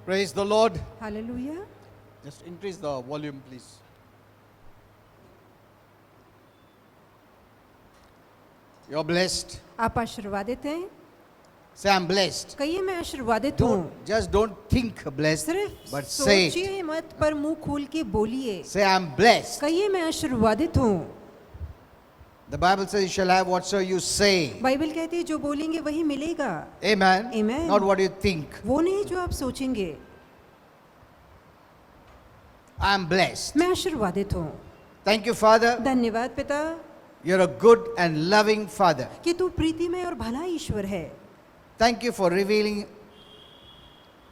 Praise the Lord. Hallelujah. Just increase the volume, please. You're blessed. आप आशीर्वादित हैं। Say, I'm blessed. कहिए मैं आशीर्वादित हूँ। Don't think blessed, सिर्फ but say it. सोचिए मत, पर मुंह खोल के बोलिए। Say, I'm blessed. कहिए मैं आशीर्वादित हूँ। The Bible says you shall have whatsoever you say. Bible कहती है जो बोलेंगे वही मिलेगा। Amen. Amen. Not what you think. वो नहीं जो आप सोचेंगे। I'm blessed. मैं आशीर्वादित हूँ। Thank you, Father. धन्यवाद पिता You're a good and loving Father. कि तू प्रीतिमय और भला ईश्वर है। Thank you for revealing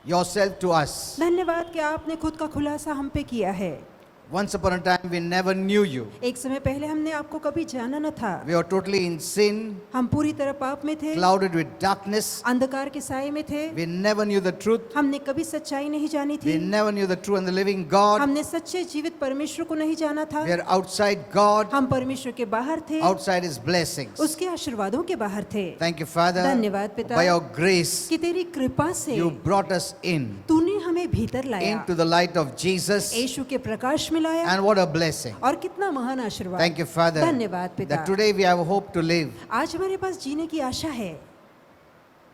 yourself to us. धन्यवाद कि आपने खुद का खुलासा हम पे किया है। Once upon a time, we never knew you. एक समय पहले हमने आपको कभी जाना न था। We were totally in sin, हम पूरी तरह पाप में थे, clouded with darkness. अंधकार के साए में थे। We never knew the truth. हमने कभी सच्चाई नहीं जानी थी। We never knew the true and the living God. हमने सच्चे जीवित परमेश्वर को नहीं जाना था। We are outside God. हम परमेश्वर के बाहर थे, Outside His blessings. उसके आशीर्वादों के बाहर थे। Thank you, Father. धन्यवाद पिता By your grace, कि तेरी कृपा से you brought us in तूने हमें भीतर लाया, into the light of Jesus. यीशु के प्रकाश में लाया। And what a blessing. और कितना महान आशीर्वाद। Thank you, Father, धन्यवाद पिता। that today we have hope to live, आज हमारे पास जीने की आशा है,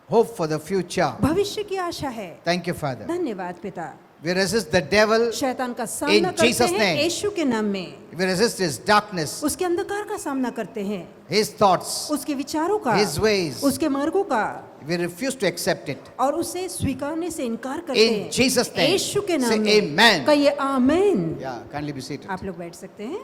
hope for the future. भविष्य की आशा है। Thank you, Father. धन्यवाद पिता। We resist the devil. शैतान का सामना In करते Jesus' हैं name. यीशु के नाम में। We resist his darkness, उसके अंधकार का सामना करते हैं, his thoughts, उसके विचारों का, his ways. उसके मार्गों का, We refuse to accept it. और उसे स्वीकारने से इनकार करते In हैं। Jesus' name. यीशु के नाम Say में amen. कहिए आमेन। Yeah, kindly be seated. आप लोग बैठ सकते हैं।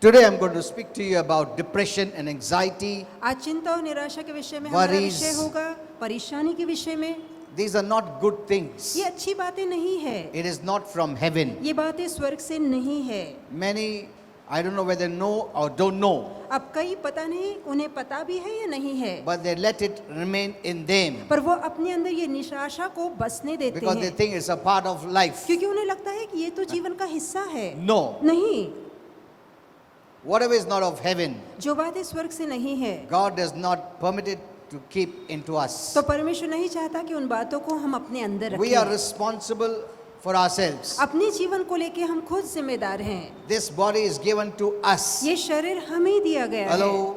Today I'm going to speak to you about depression and anxiety. आज चिंता और निराशा के विषय में हमारा Worries. विषय होगा, परेशानी के विषय में। These are not good things. ये अच्छी बातें नहीं है, It is not from heaven. ये बातें स्वर्ग से नहीं है। Many, I don't know whether know or don't know, अब कई पता नहीं, उन्हें पता भी है या नहीं है, but they let it remain in them पर वो अपने अंदर ये निराशा को बसने देते because they हैं, think it's a part of life. क्योंकि उन्हें लगता है कि ये तो जीवन का हिस्सा है। No. नहीं, Whatever is not of heaven, जो बातें स्वर्ग से नहीं है, God does not permit it to keep into us. तो परमेश्वर नहीं चाहता कि उन बातों को हम अपने अंदर We are रखें। responsible for ourselves. अपने जीवन को लेके हम खुद जिम्मेदार हैं। This body is given to us. ये शरीर हमें दिया गया है। Hello?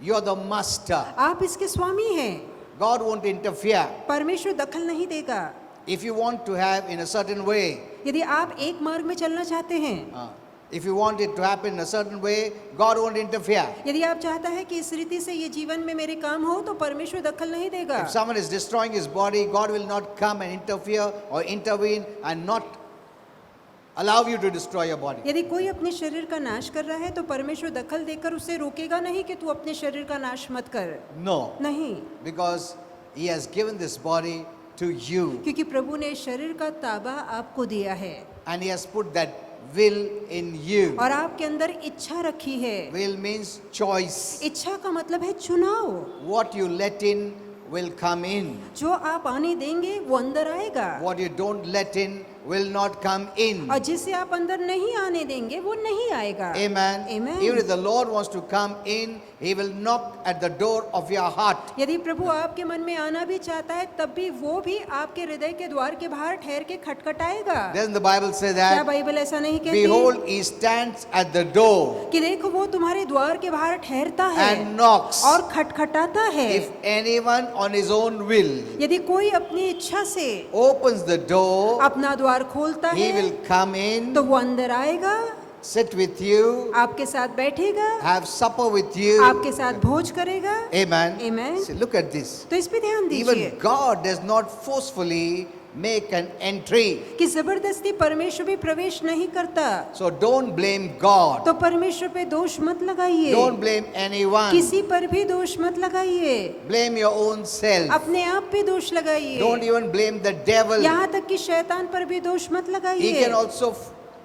You are the master. आप इसके स्वामी हैं। God won't interfere. परमेश्वर दखल नहीं देगा। If you want to have in a certain way, यदि आप एक मार्ग में चलना चाहते हैं, if you want it to happen in a certain way, God won't interfere. यदि आप चाहता है कि इस रीति से ये जीवन में मेरे काम हो, तो परमेश्वर दखल नहीं देगा। If someone is destroying his body, God will not come and interfere or intervene and not allow you to destroy your body. यदि कोई अपने शरीर का नाश कर रहा है, तो परमेश्वर दखल देकर उसे रोकेगा नहीं कि तू अपने शरीर का नाश मत कर। No, नहीं, because He has given this body to you क्योंकि प्रभु ने शरीर का ताबा आपको दिया है and He has put that will in you. और आपके अंदर इच्छा रखी है। Will means choice. इच्छा का मतलब है चुनाव। What you let in will come in. जो आप आने देंगे वो अंदर आएगा, What you don't let in will not come in. और जिसे आप अंदर नहीं आने देंगे वो नहीं आएगा। Amen. Amen. Even if the Lord wants to come in, He will knock at the door of your heart. यदि प्रभु आपके मन में आना भी चाहता है, तब भी वो भी आपके हृदय के द्वार के बाहर ठहर के खटखटाएगा। Doesn't the Bible say क्या that? बाइबल ऐसा नहीं कहती Behold, He stands at the door कि देखो वो तुम्हारे द्वार के बाहर ठहरता है and knocks. और खटखटाता है। If anyone on his own will यदि कोई अपनी इच्छा से opens the door, अपना द्वार खोलता He है, will come in, तो वो अंदर आएगा, sit with you, आपके साथ बैठेगा, have supper with you. आपके साथ भोज करेगा। Amen. Amen. See, look at this. तो इस पे ध्यान दीजिए Even God does not forcefully make an entry. कि जबरदस्ती परमेश्वर भी प्रवेश नहीं करता। So don't blame God. तो परमेश्वर पे दोष मत लगाइए, Don't blame anyone. किसी पर भी दोष मत लगाइए, Blame your own self. अपने आप पे दोष लगाइए। Don't even blame the devil. यहाँ तक कि शैतान पर भी दोष मत लगाइए।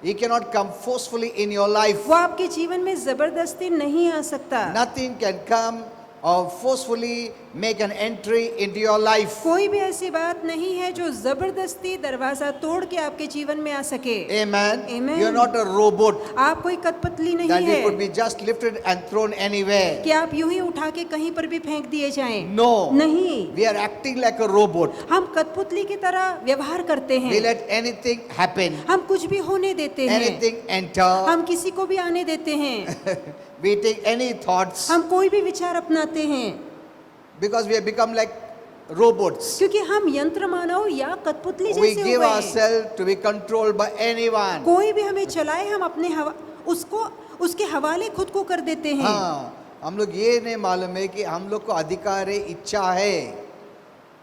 He cannot come forcefully in your life. वो आपके जीवन में जबरदस्ती नहीं आ सकता। Nothing can come or forcefully make an entry into your life. कोई भी ऐसी बात नहीं है जो जबरदस्ती दरवाजा तोड़ के आपके जीवन में आ सके। Amen. Amen. You're not a robot आप कोई कठपुतली नहीं that you है could be just lifted and thrown anywhere. कि आप यूं ही उठा के कहीं पर भी फेंक दिए जाएं। No. नहीं, We are acting like a robot. हम कठपुतली की तरह व्यवहार करते We हैं। let anything happen, हम कुछ भी होने देते हैं, anything enter. हम किसी को भी आने देते हैं, We take any thoughts हम कोई भी विचार अपनाते हैं, because we have become like robots. क्योंकि हम यंत्र मानव या कठपुतली We जैसे हो give गए हैं। ourselves to be controlled by anyone. कोई भी हमें चलाए, हम अपने उसको उसके हवाले खुद को कर देते हैं। हाँ, हम लोग ये नहीं मालूम है कि हम लोग को अधिकार है, इच्छा है।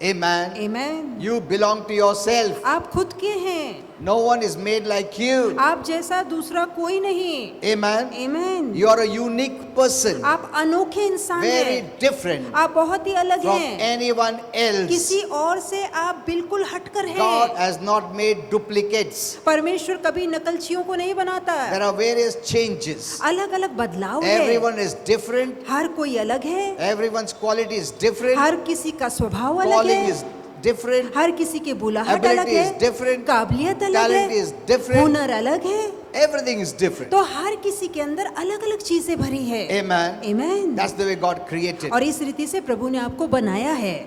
Amen. Amen. You belong to yourself. आप खुद के हैं, No one is made like you. आप जैसा दूसरा कोई नहीं। Amen. Amen. You are a unique person, आप अनोखे इंसान very हैं, different आप बहुत ही अलग from हैं, anyone else. किसी और से आप बिल्कुल हटकर God हैं। has not made duplicates. परमेश्वर कभी नकलचियों को नहीं बनाता। There are various changes. अलग अलग बदलाव है, Everyone is different. हर कोई अलग है, Everyone's quality is different. हर किसी का स्वभाव अलग Calling है, is different. हर किसी की बुलाहट अलग Ability is है, different. काबिलियत अलग Talent है, is different. हुनर अलग है, Everything is different. तो हर किसी के अंदर अलग अलग चीजें भरी है। Amen. Amen. That's the way God created. और इस रीति से प्रभु ने आपको बनाया है।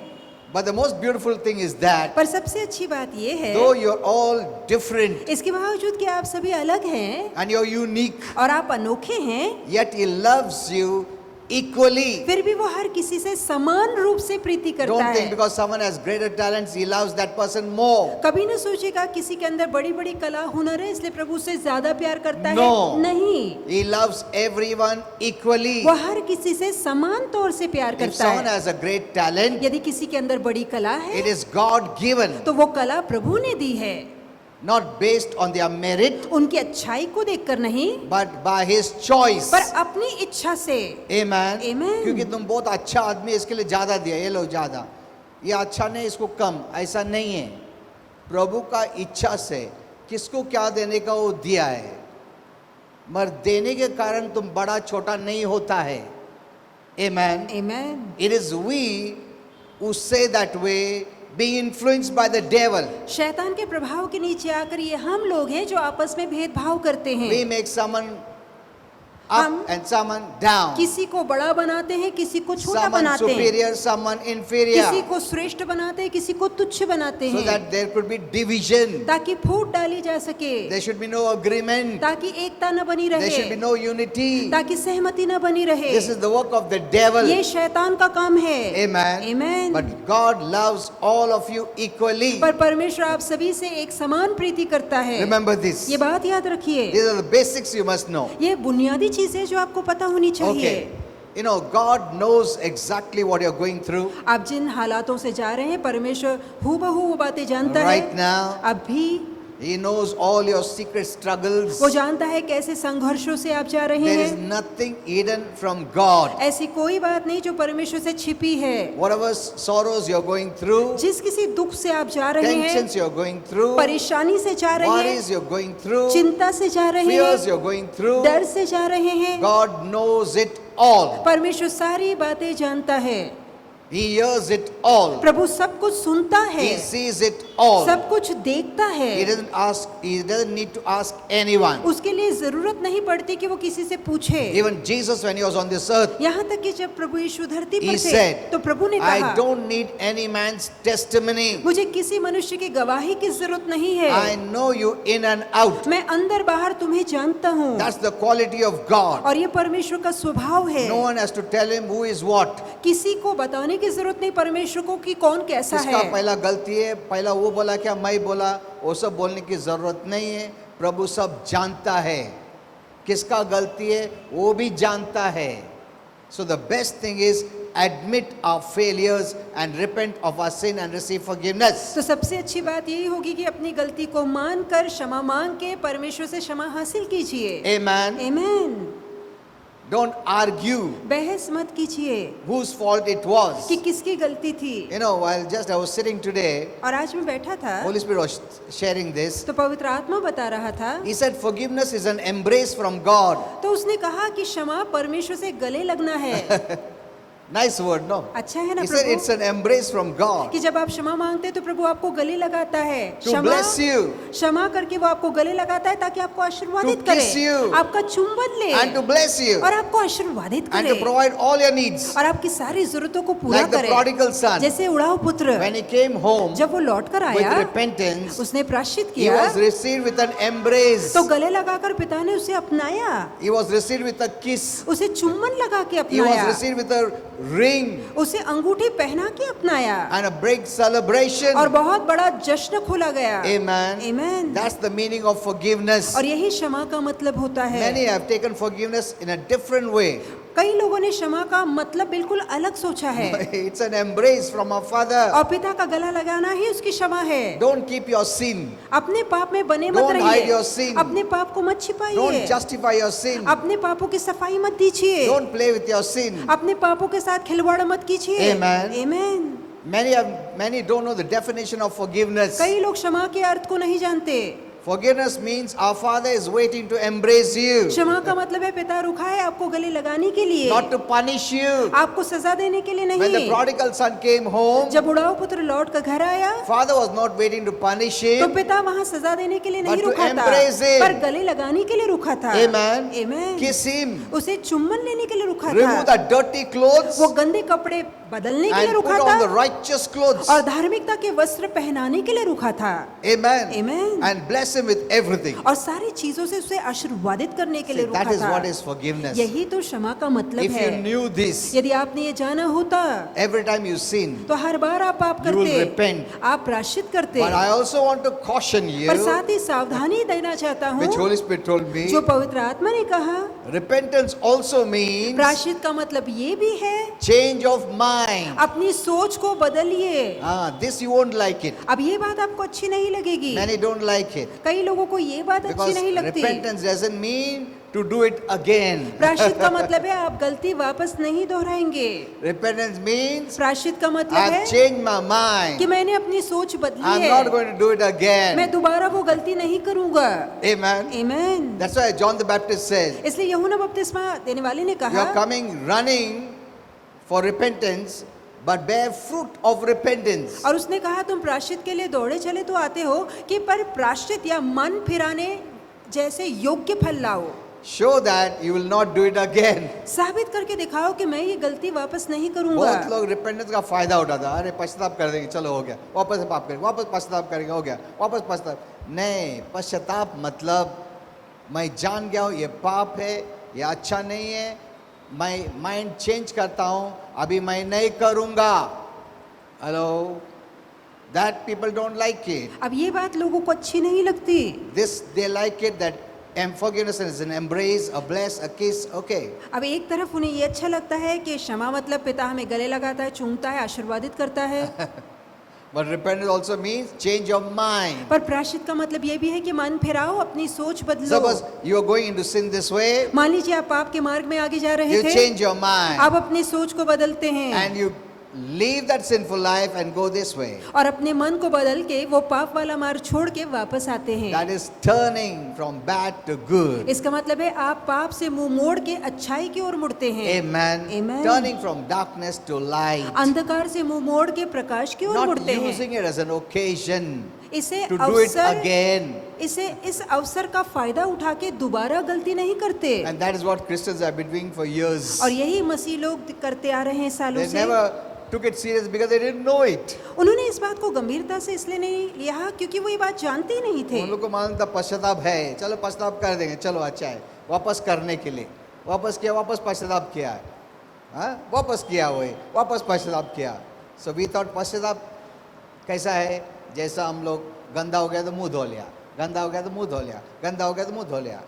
But the most beautiful thing is that पर सबसे अच्छी बात ये है, though you're all different इसके बावजूद कि आप सभी अलग हैं and you're unique, और आप अनोखे हैं, yet He loves you equally. फिर भी वो हर किसी से समान रूप से प्रीति करता Don't think है। because someone has greater talents, He loves that person more. कभी न सोचेगा किसी के अंदर बड़ी बड़ी कला हुनर है इसलिए प्रभु से ज्यादा प्यार करता No. है। नहीं, He loves everyone equally. वो हर किसी से समान तौर से प्यार If करता someone है। has a great talent, यदि किसी के अंदर बड़ी कला it है is God given, तो वो कला प्रभु ने दी है, not based on their merit, उनकी अच्छाई को देखकर नहीं, but by His choice. पर अपनी इच्छा से। Amen. Amen. क्योंकि तुम बहुत अच्छा आदमी, इसके लिए ज्यादा दिया, ये लो ज्यादा, ये अच्छा नहीं इसको कम, ऐसा नहीं है। प्रभु का इच्छा से किसको क्या देने का वो दिया है, मगर देने के कारण तुम बड़ा छोटा नहीं होता है। Amen. Amen. It is we who say that way, being influenced by the devil. शैतान के प्रभाव के नीचे आकर ये हम लोग हैं जो आपस में भेदभाव करते We हैं, make someone up हम and someone down, किसी को बड़ा बनाते हैं, किसी को छोटा someone बनाते हैं, superior, someone inferior, किसी को श्रेष्ठ बनाते हैं, किसी को तुच्छ बनाते so हैं, that there could be division. ताकि फूट डाली जा सके, There should be no agreement. ताकि एकता न बनी There should रहे, be no unity. ताकि सहमति न बनी रहे। This is the work of the devil. ये शैतान का काम है। Amen. Amen. But God loves all of you equally. पर परमेश्वर आप सभी से एक समान प्रीति करता है। Remember this. ये बात याद रखिए, These are the basics you must know. ये बुनियादी चीजें जो आपको पता होनी चाहिए। Okay. You know, God knows exactly what you're going through आप जिन हालातों से जा रहे हैं परमेश्वर हूबहू वो बातें जानता right है। now. अभी He knows all your secret struggles. वो जानता है कैसे संघर्षों से आप जा रहे There is हैं। nothing hidden from God. ऐसी कोई बात नहीं जो परमेश्वर से छिपी है। Whatever sorrows you're going through, जिस किसी दुख से आप जा रहे हैं, tensions you're going through, परेशानी से जा रहे worries हैं, you're going through, चिंता से जा रहे fears हैं, you're going through, डर से जा रहे हैं, God knows it all. परमेश्वर सारी बातें जानता है। He hears it all. प्रभु सब कुछ सुनता है, He sees it all. सब कुछ देखता He है। doesn't need to ask anyone. उसके लिए जरूरत नहीं पड़ती कि वो किसी से पूछे। Even Jesus, when he was on this earth, यहाँ तक कि जब प्रभु यीशु धरती he पर थे said, तो प्रभु ने I कहा, don't need any man's testimony. मुझे किसी मनुष्य की गवाही की जरूरत नहीं है, I know you in and out. मैं अंदर बाहर तुम्हें जानता हूँ। That's the quality of God. और ये परमेश्वर का स्वभाव है। No one has to tell him who is what. किसी को बताने की जरूरत नहीं परमेश्वर को कि कौन कैसा किसका है। पहला गलती है, पहला वो बोला क्या मैं बोला, वो सब बोलने की जरूरत नहीं है। प्रभु सब जानता है, किसका गलती है वो भी जानता है। So the best thing is admit our failures and repent of our sin and receive forgiveness. तो सबसे अच्छी बात यही होगी कि अपनी गलती को मानकर क्षमा मांग के परमेश्वर से क्षमा हासिल कीजिए। Amen. आमीन। Don't argue बहस मत कीजिए whose fault it was. कि किसकी गलती थी। You know, while I was sitting today, और आज मैं बैठा था Holy Spirit was sharing this. तो पवित्र आत्मा बता रहा था, He said forgiveness is an embrace from God. तो उसने कहा कि क्षमा परमेश्वर से गले लगना है। Nice word, no? अच्छा है ना He said Prabhu? it's an embrace from God कि जब आप क्षमा मांगते हैं तो प्रभु आपको गले लगाता है। to bless you क्षमा करके वो आपको गले लगाता है ताकि आपको आशीर्वादित To करे, kiss you. आपका चुंबन ले and to bless you और आपको आशीर्वादित and करे to provide all your needs. और आपकी सारी जरूरतों को पूरा Like the करे। prodigal son, जैसे उड़ाऊ पुत्र when he came home जब वो लौट कर with आया, repentance, उसने प्रायश्चित he किया was received with an embrace. तो गले लगाकर पिता ने उसे अपनाया, He was received with a kiss. उसे चुम्बन लगा के He was अपनाया, received with a ring उसे अंगूठी पहना के अपनाया and a big celebration. और बहुत बड़ा जश्न खोला गया। Amen. Amen. That's the meaning of forgiveness. और यही क्षमा का मतलब होता है। Many have taken forgiveness in a different way. कई लोगों ने क्षमा का मतलब बिल्कुल अलग सोचा है It's an embrace from our Father. और पिता का गला लगाना ही उसकी क्षमा है। Don't keep your sin. अपने पाप में बने मत Don't hide your रहिए, sin. अपने पाप को मत छिपाइए, Don't justify your sin. अपने पापों की सफाई मत दीजिए, Don't play with your sin. अपने पापों के साथ खिलवाड़ मत कीजिए। Amen. Amen. Many don't know the definition of forgiveness. कई लोग क्षमा के अर्थ को नहीं जानते। Forgiveness means our Father is waiting to embrace you, क्षमा का मतलब है पिता रुका है आपको गले लगाने के लिए, not to punish you. आपको सजा देने के लिए When the नहीं। prodigal son came home, जब उड़ाऊ पुत्र लौट कर घर आया Father was not waiting to punish तो him. पिता वहाँ सजा देने के लिए But नहीं to रुका था, embrace him. पर गले लगाने के लिए रुका था। Amen. Amen. Kiss him. उसे चुम्बन लेने के लिए रुका Remove था, the dirty clothes वो गंदे कपड़े बदलने के लिए and रुका put on the था righteous clothes. और धार्मिकता के वस्त्र पहनाने के लिए रुका था। Amen. Amen. And bless him with everything. और सारी चीजों से उसे आशीर्वादित करने के लिए See, that रुका is what था। is forgiveness. यही तो क्षमा का मतलब If you है। knew this, यदि आपने ये जाना होता every time you sin, तो हर बार आप पाप You will करते, repent. आप प्रायश्चित करते। but I also want to caution you, पर साथ ही सावधानी देना चाहता which हूँ, Holy Spirit told me, जो पवित्र आत्मा ने कहा, repentance also means प्रायश्चित का मतलब ये भी है change of mind. अपनी सोच को बदलिए। This you won't like it. अब ये बात आपको अच्छी नहीं लगेगी, Many don't like it कई लोगों को ये बात अच्छी because नहीं लगती। repentance doesn't mean to do it again. प्रायश्चित का मतलब है आप गलती वापस नहीं दोहराएंगे। Repentance means प्रायश्चित का मतलब I've है changed my कि mind. मैंने अपनी सोच बदली I'm है, not going to do it मैं again. दोबारा वो गलती नहीं करूंगा। Amen. Amen. That's why John the Baptist says, इसलिए यूहन्ना बपतिस्मा देने वाले ने you are कहा, coming running for repentance, but bear fruit of repentance. और उसने कहा तुम प्रायश्चित के लिए दौड़े चले तो आते हो कि पर प्रायश्चित या मन फिराने जैसे योग्य फल लाओ। Show that you will not do it again. साबित करके दिखाओ कि मैं ये गलती वापस नहीं करूंगा। बहुत लोग रिपेंटेंस का फायदा उठाता, अरे पश्चाताप कर देंगे, चलो हो गया, वापस पाप करेंगे, वापस पश्चाताप करेंगे, हो गया, वापस पश्चाताप। नहीं, पश्चाताप मतलब मैं जान गया हूँ ये पाप है, ये अच्छा नहीं है, मैं माइंड चेंज करता हूँ, अभी मैं नहीं करूँगा। Hello, that people don't like it. अब ये बात लोगों को अच्छी नहीं लगती। This they like it that forgiveness is an embrace, a bless, a kiss, okay. अब एक तरफ उन्हें ये अच्छा लगता है कि क्षमा मतलब पिता हमें गले लगाता है, चूमता है, आशीर्वादित करता है। But repentance also means change your mind. पर प्रायश्चित का मतलब ये भी है कि मन फिराओ, अपनी सोच बदलो। Suppose you are going into sin this way, मान लीजिए आप पाप के मार्ग में आगे जा रहे you थे, change your mind आप अपनी सोच को बदलते हैं and you leave that sinful life and go this way. और अपने मन को बदल के वो पाप वाला मार्ग छोड़ के वापस आते हैं। That is turning from bad to good. इसका मतलब है आप पाप से मुंह मोड़ के अच्छाई की ओर मुड़ते हैं। Amen. Amen. Turning from darkness to light. अंधकार से मुंह मोड़ के प्रकाश की ओर Not मुड़ते हैं। using it as an occasion इसे to do it अवसर, again. इस अवसर का फायदा उठा के दोबारा गलती नहीं करते। And that is what Christians have been doing for years. और यही मसीह लोग करते आ रहे हैं सालों They से। never took it serious because they didn't know it. उन्होंने इस बात को गंभीरता से इसलिए नहीं लिया क्योंकि वो ये बात जानते ही नहीं थे। उन लोग को मालूम था पश्चाताप है, चलो पश्चाताप कर देंगे, चलो अच्छा है, वापस करने के लिए वापस किया, वापस पश्चाताप किया है, हाँ वापस किया वही, वापस पश्चाताप किया। सो वी थॉट पश्चाताप कैसा है, जैसा हम लोग गंदा हो गया तो मुंह धो लिया, गंदा हो गया तो मुंह धो लिया, गंदा हो गया तो मुंह धो लिया।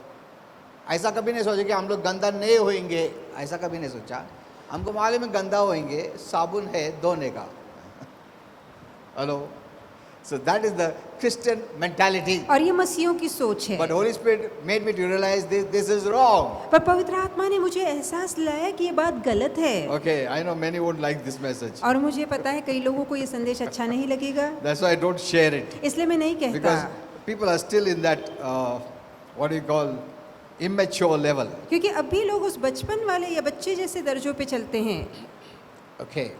ऐसा कभी नहीं सोचा कि हम लोग गंदा नहीं होएंगे, ऐसा कभी नहीं सोचा। हमको मालूम है गंदा होएंगे, साबुन है धोने का। Hello, so that is the Christian mentality. और ये मसीहों की सोच है। But Holy Spirit made me to realize this is wrong. पर पवित्र आत्मा ने मुझे एहसास दिलाया कि ये बात गलत है। Okay, I know many won't like this message. और मुझे पता है कई लोगों को ये संदेश अच्छा नहीं लगेगा, That's why I don't share it. इसलिए मैं नहीं कहता। Because people are still in that, what do you call, immature level. क्योंकि अब भी लोग उस बचपन वाले या बच्चे जैसे दर्जों पे चलते हैं। Okay.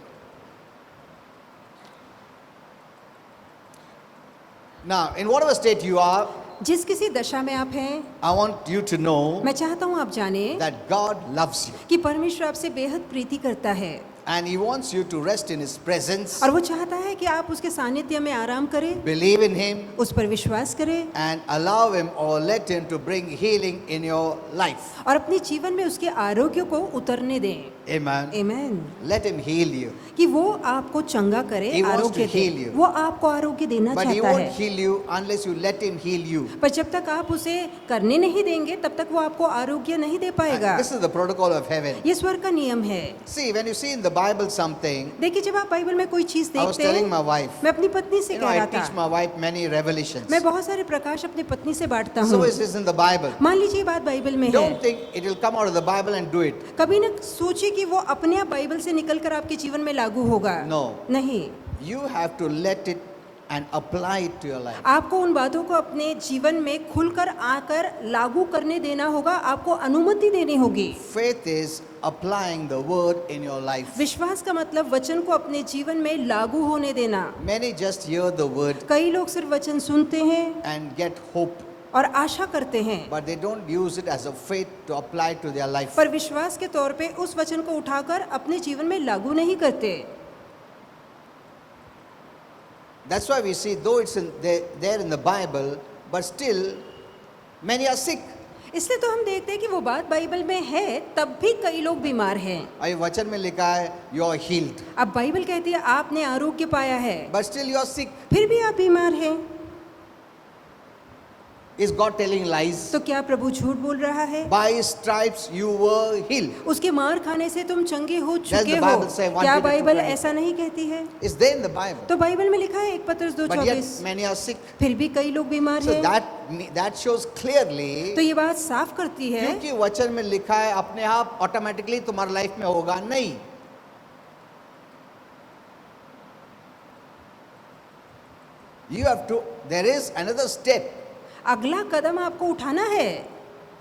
Now, in whatever state you are, जिस किसी दशा में आप हैं, I want you to know मैं चाहता हूँ आप जाने that God loves you कि परमेश्वर आपसे बेहद प्रीति करता है and He wants you to rest in His presence, और वो चाहता है कि आप उसके सानिध्य में आराम करें, believe in Him, उस पर विश्वास करें and allow Him or let Him to bring healing in your life. और अपने जीवन में उसके आरोग्य को उतरने दें। Amen. आमीन। Let Him heal you. कि वो आपको चंगा करे, He wants आरोग्य to heal you. दे। वो आपको आरोग्य देना But He चाहता won't है, heal you unless you let Him heal you. पर जब तक आप उसे करने नहीं देंगे तब तक वो आपको आरोग्य नहीं दे पाएगा। This is the protocol of heaven. ये स्वर्ग का नियम है। See, when you see in the Bible something, देखिए, जब आप बाइबल में कोई चीज I was देखते telling हैं, my wife, मैं अपनी पत्नी से you know, कह I रहा teach था, my wife many revelations. मैं बहुत सारे प्रकाश अपनी पत्नी से बांटता So हूँ। is this in the Bible. मान लीजिए ये बात बाइबल में है, Don't think it will come out of the Bible and do it. कभी न सोचिए कि वो अपने आप बाइबल से निकलकर आपके जीवन में लागू होगा। No. नहीं, You have to let it and apply it to your life. आपको उन बातों को अपने जीवन में खुलकर आकर लागू करने देना होगा, आपको अनुमति देनी होगी। Faith is applying the word in your life. विश्वास का मतलब वचन को अपने जीवन में लागू होने देना। Many just hear the word कई लोग सिर्फ वचन सुनते हैं and get hope, और आशा करते हैं, but they don't use it as a faith to apply to their life. पर विश्वास के तौर पे उस वचन को उठाकर अपने जीवन में लागू नहीं करते। That's why we see, though it's there in the Bible, but still many are sick. इसलिए तो हम देखते हैं कि वो बात बाइबल में है, तब भी कई लोग बीमार हैं। अभी वचन में लिखा है you are healed, अब बाइबल कहती है आपने आरोग्य पाया है, but still you are sick. फिर भी आप बीमार हैं। Is God telling lies? तो क्या प्रभु झूठ बोल रहा है? By His stripes you were healed. उसके मार खाने से तुम चंगे हो Does चुके the हो। Bible say 1 क्या Peter बाइबल 2:20? ऐसा नहीं कहती है? It's there in the Bible, तो बाइबल में लिखा है 1 पत्रस but yet 2:24, many are sick. फिर भी कई लोग बीमार So हैं। that shows clearly, तो ये बात साफ करती है क्योंकि वचन में लिखा है अपने आप ऑटोमेटिकली तुम्हारी लाइफ में होगा नहीं। You have to, there is another step अगला कदम आपको उठाना है,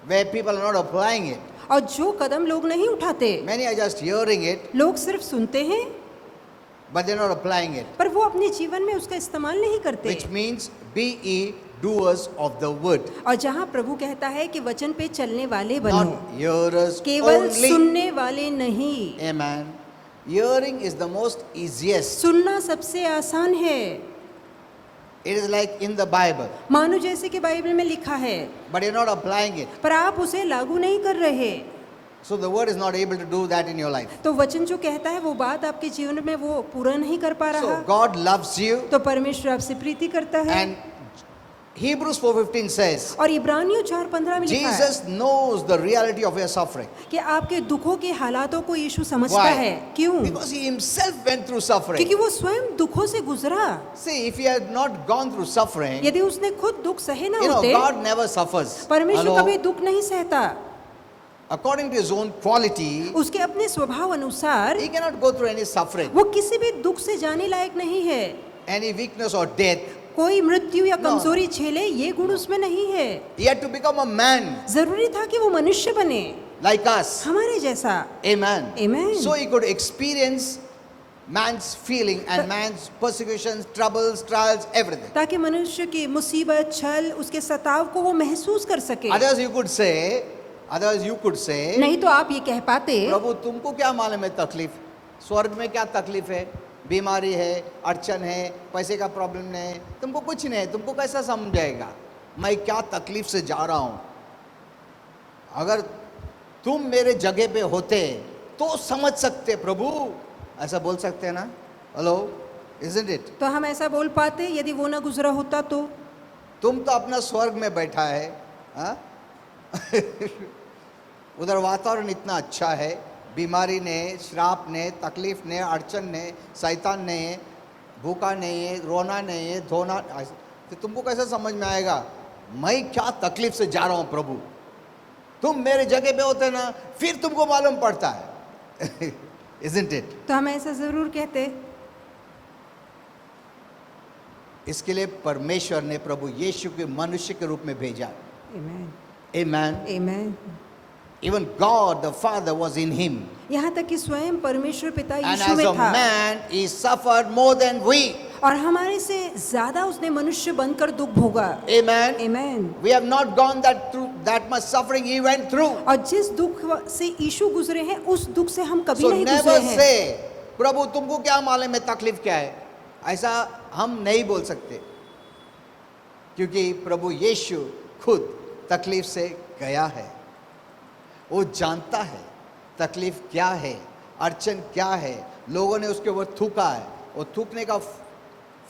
where people are not applying it. और जो कदम लोग नहीं उठाते, Many are just hearing it, लोग सिर्फ सुनते हैं but they're not applying it. पर वो अपने जीवन में उसका इस्तेमाल नहीं करते। Which means be ye doers of the word, और जहाँ प्रभु कहता है कि वचन पे चलने वाले बनो, not hearers केवल only. सुनने वाले नहीं। Amen. Hearing is the most easiest. सुनना सबसे आसान है, It is like in the Bible, मानो जैसे कि बाइबल में लिखा है, but you're not applying it. पर आप उसे लागू नहीं कर रहे। So the word is not able to do that in your life. तो वचन जो कहता है वो बात आपके जीवन में वो पूरा नहीं कर पा रहा। So God loves you, तो परमेश्वर आपसे प्रीति करता है। and Hebrews 4:15 says, और इब्रानियों 4:15 में लिखा है Jesus knows the reality of your suffering. कि आपके दुखों के हालातों को यीशु समझता Why? है। क्यों? Because He Himself went through suffering. क्योंकि वो स्वयं दुखों से गुजरा। See, if He had not gone through suffering, यदि उसने खुद दुख सहे ना you know, होते, God never suffers. परमेश्वर Hello? कभी दुख नहीं सहता। According to His own quality, उसके अपने स्वभाव अनुसार He cannot go through any suffering, वो किसी भी दुख से जाने लायक नहीं है। any weakness or death. कोई मृत्यु या No. कमजोरी झेले, ये गुण उसमें नहीं है। He had to become a man जरूरी था कि वो मनुष्य बने, like us. हमारे जैसा। Amen. Amen. So He could experience man's feeling and man's persecutions, troubles, trials, everything. ताकि मनुष्य की मुसीबत, छल, उसके सताव को वो महसूस कर सके। Otherwise you could say, नहीं तो आप ये कह पाते, प्रभु तुमको क्या मालूम है तकलीफ, स्वर्ग में क्या तकलीफ है, बीमारी है, अड़चन है, पैसे का प्रॉब्लम नहीं है, तुमको कुछ नहीं है, तुमको कैसा समझाएगा मैं क्या तकलीफ से जा रहा हूं। अगर तुम मेरे जगह पे होते तो समझ सकते प्रभु, ऐसा बोल सकते हैं ना। Hello, isn't it? तो हम ऐसा बोल पाते यदि वो ना गुजरा होता तो। तुम तो अपना स्वर्ग में बैठा है, हाँ? उधर वातावरण इतना अच्छा है, बीमारी ने, श्राप ने, तकलीफ ने, अड़चन ने, शैतान ने, भूखा नहीं है, रोना नहीं है, धोना, तो तुमको कैसे समझ में आएगा मैं क्या तकलीफ से जा रहा हूं प्रभु। तुम मेरे जगह पे होते ना, फिर तुमको मालूम पड़ता है। Isn't it? तो हम ऐसा जरूर कहते। इसके लिए परमेश्वर ने प्रभु यीशु के मनुष्य के रूप में भेजा। Amen. Amen. Amen. Even God the Father was in him. यहाँ तक कि स्वयं परमेश्वर पिता And यीशु as में a था man, he suffered more than we. और हमारे से ज्यादा उसने मनुष्य बनकर दुख भोगा। Amen. आमीन। We have not gone that much suffering he went through. और जिस दुख से यीशु गुजरे हैं उस दुख से हम कभी So नहीं never गुजरे हैं। say, प्रभु तुमको क्या मालूम है तकलीफ क्या है, ऐसा हम नहीं बोल सकते, क्योंकि प्रभु यीशु खुद तकलीफ से गया है। वो जानता है तकलीफ क्या है, अड़चन क्या है, लोगों ने उसके ऊपर थूका है, वो थूकने का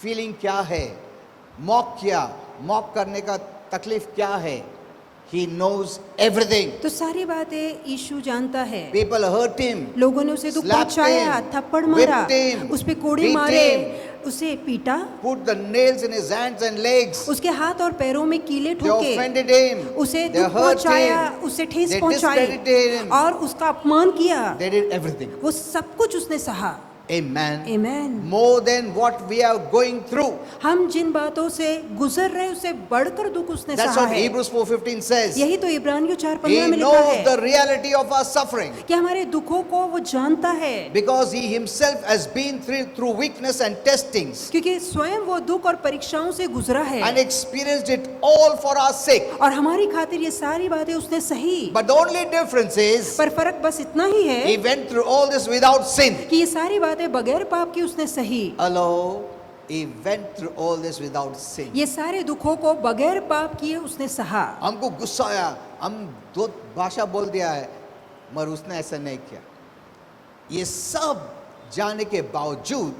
फीलिंग क्या है, मॉक करने का तकलीफ क्या है। He knows everything. तो सारी बातें यीशु जानता है। People hurt him, लोगों ने उसे दुख slapped पहुंचाया, him, थप्पड़ मारा, whipped him, उस पे कोड़े beat मारे, him, उसे पीटा, put the nails in his hands and legs. उसके हाथ और पैरों में कीले They ठोके, offended him. उसे They दुख hurt पहुंचाया, him. उसे ठेस They पहुंचाई discredited him. और उसका अपमान किया। They did everything. वो सब कुछ उसने सहा। Amen. आमीन। More than what we are going through. हम जिन बातों से गुजर रहे उससे बढ़कर दुख उसने That's सहा what है। Hebrews 4:15 says. यही तो इब्रानियों 4:15 He में लिखा knows है the reality of our suffering कि हमारे दुखों को वो जानता है, because he himself has been through weakness and testings क्योंकि स्वयं वो दुख और परीक्षाओं से गुजरा है and experienced it all for our sake. और हमारी खातिर ये सारी बातें उसने सही। But the only difference is पर फर्क बस इतना ही है he went through all this without sin. कि ये सारी बातें बगैर पाप की उसने सही। Hello, he went through all this without sin. ये सारे दुखों को बगैर पाप किए उसने सहा। हमको गुस्सा आया, हम दो भाषा बोल दिया है, मगर उसने ऐसा नहीं किया। ये सब जाने के बावजूद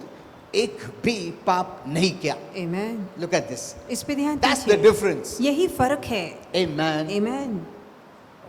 एक भी पाप नहीं किया। आमीन। Look at this. इस पे ध्यान That's the दीजिए, difference. यही फर्क है। Amen. आमीन।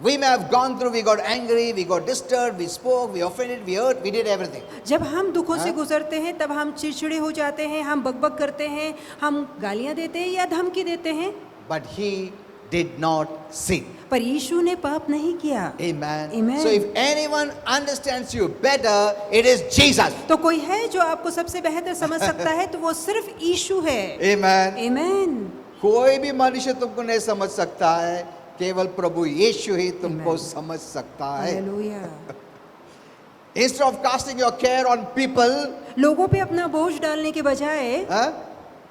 We may have gone through, we got angry, we got disturbed, we spoke, we offended, we hurt, we did everything. जब हम दुखों से हाँ? गुजरते हैं तब हम चिड़चिड़े हो जाते हैं, हम बकबक करते हैं, हम गालियां देते हैं या धमकी देते हैं, But he did not sin. पर यीशु ने पाप नहीं किया। Amen. Amen. So if anyone understands you better, it is Jesus. तो कोई है जो आपको सबसे बेहतर समझ सकता है तो वो सिर्फ यीशु है। Amen. आमीन। कोई भी मनुष्य तुमको नहीं समझ सकता है, केवल प्रभु यीशु ही तुमको Amen. समझ सकता है। Hallelujah. Instead of casting your care on people, लोगों पे अपना बोझ डालने के बजाय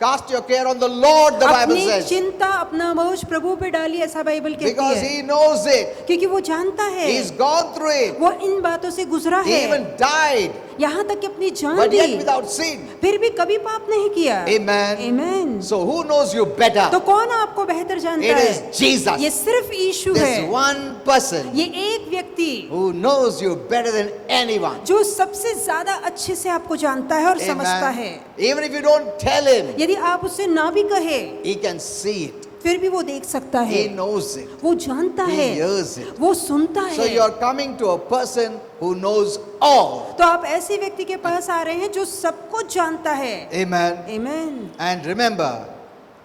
cast your care on the Lord, the Bible अपनी says. चिंता, अपना बोझ प्रभु पे डालिए, ऐसा बाइबल कहती Because है, he knows it. क्योंकि वो जानता है, He's gone through it. वो इन बातों से गुजरा He है, even died, यहाँ तक कि अपनी जान but yet the, without sin. फिर भी कभी पाप नहीं किया। Amen. आमीन। So who knows you better? तो कौन आपको बेहतर जानता It है? is Jesus. ये सिर्फ यीशु This है। one person ये एक व्यक्ति who knows you better than anyone. जो सबसे ज्यादा अच्छे से आपको जानता है और समझता है। Amen. Even if you don't tell him, यदि आप उससे ना भी कहे he can see it. फिर भी वो देख सकता है, He knows it. वो जानता He है, hears it. वो सुनता So है। you are coming to a person who knows all. तो आप ऐसे व्यक्ति के पास आ रहे हैं जो सब कुछ जानता है। Amen. आमीन। And remember,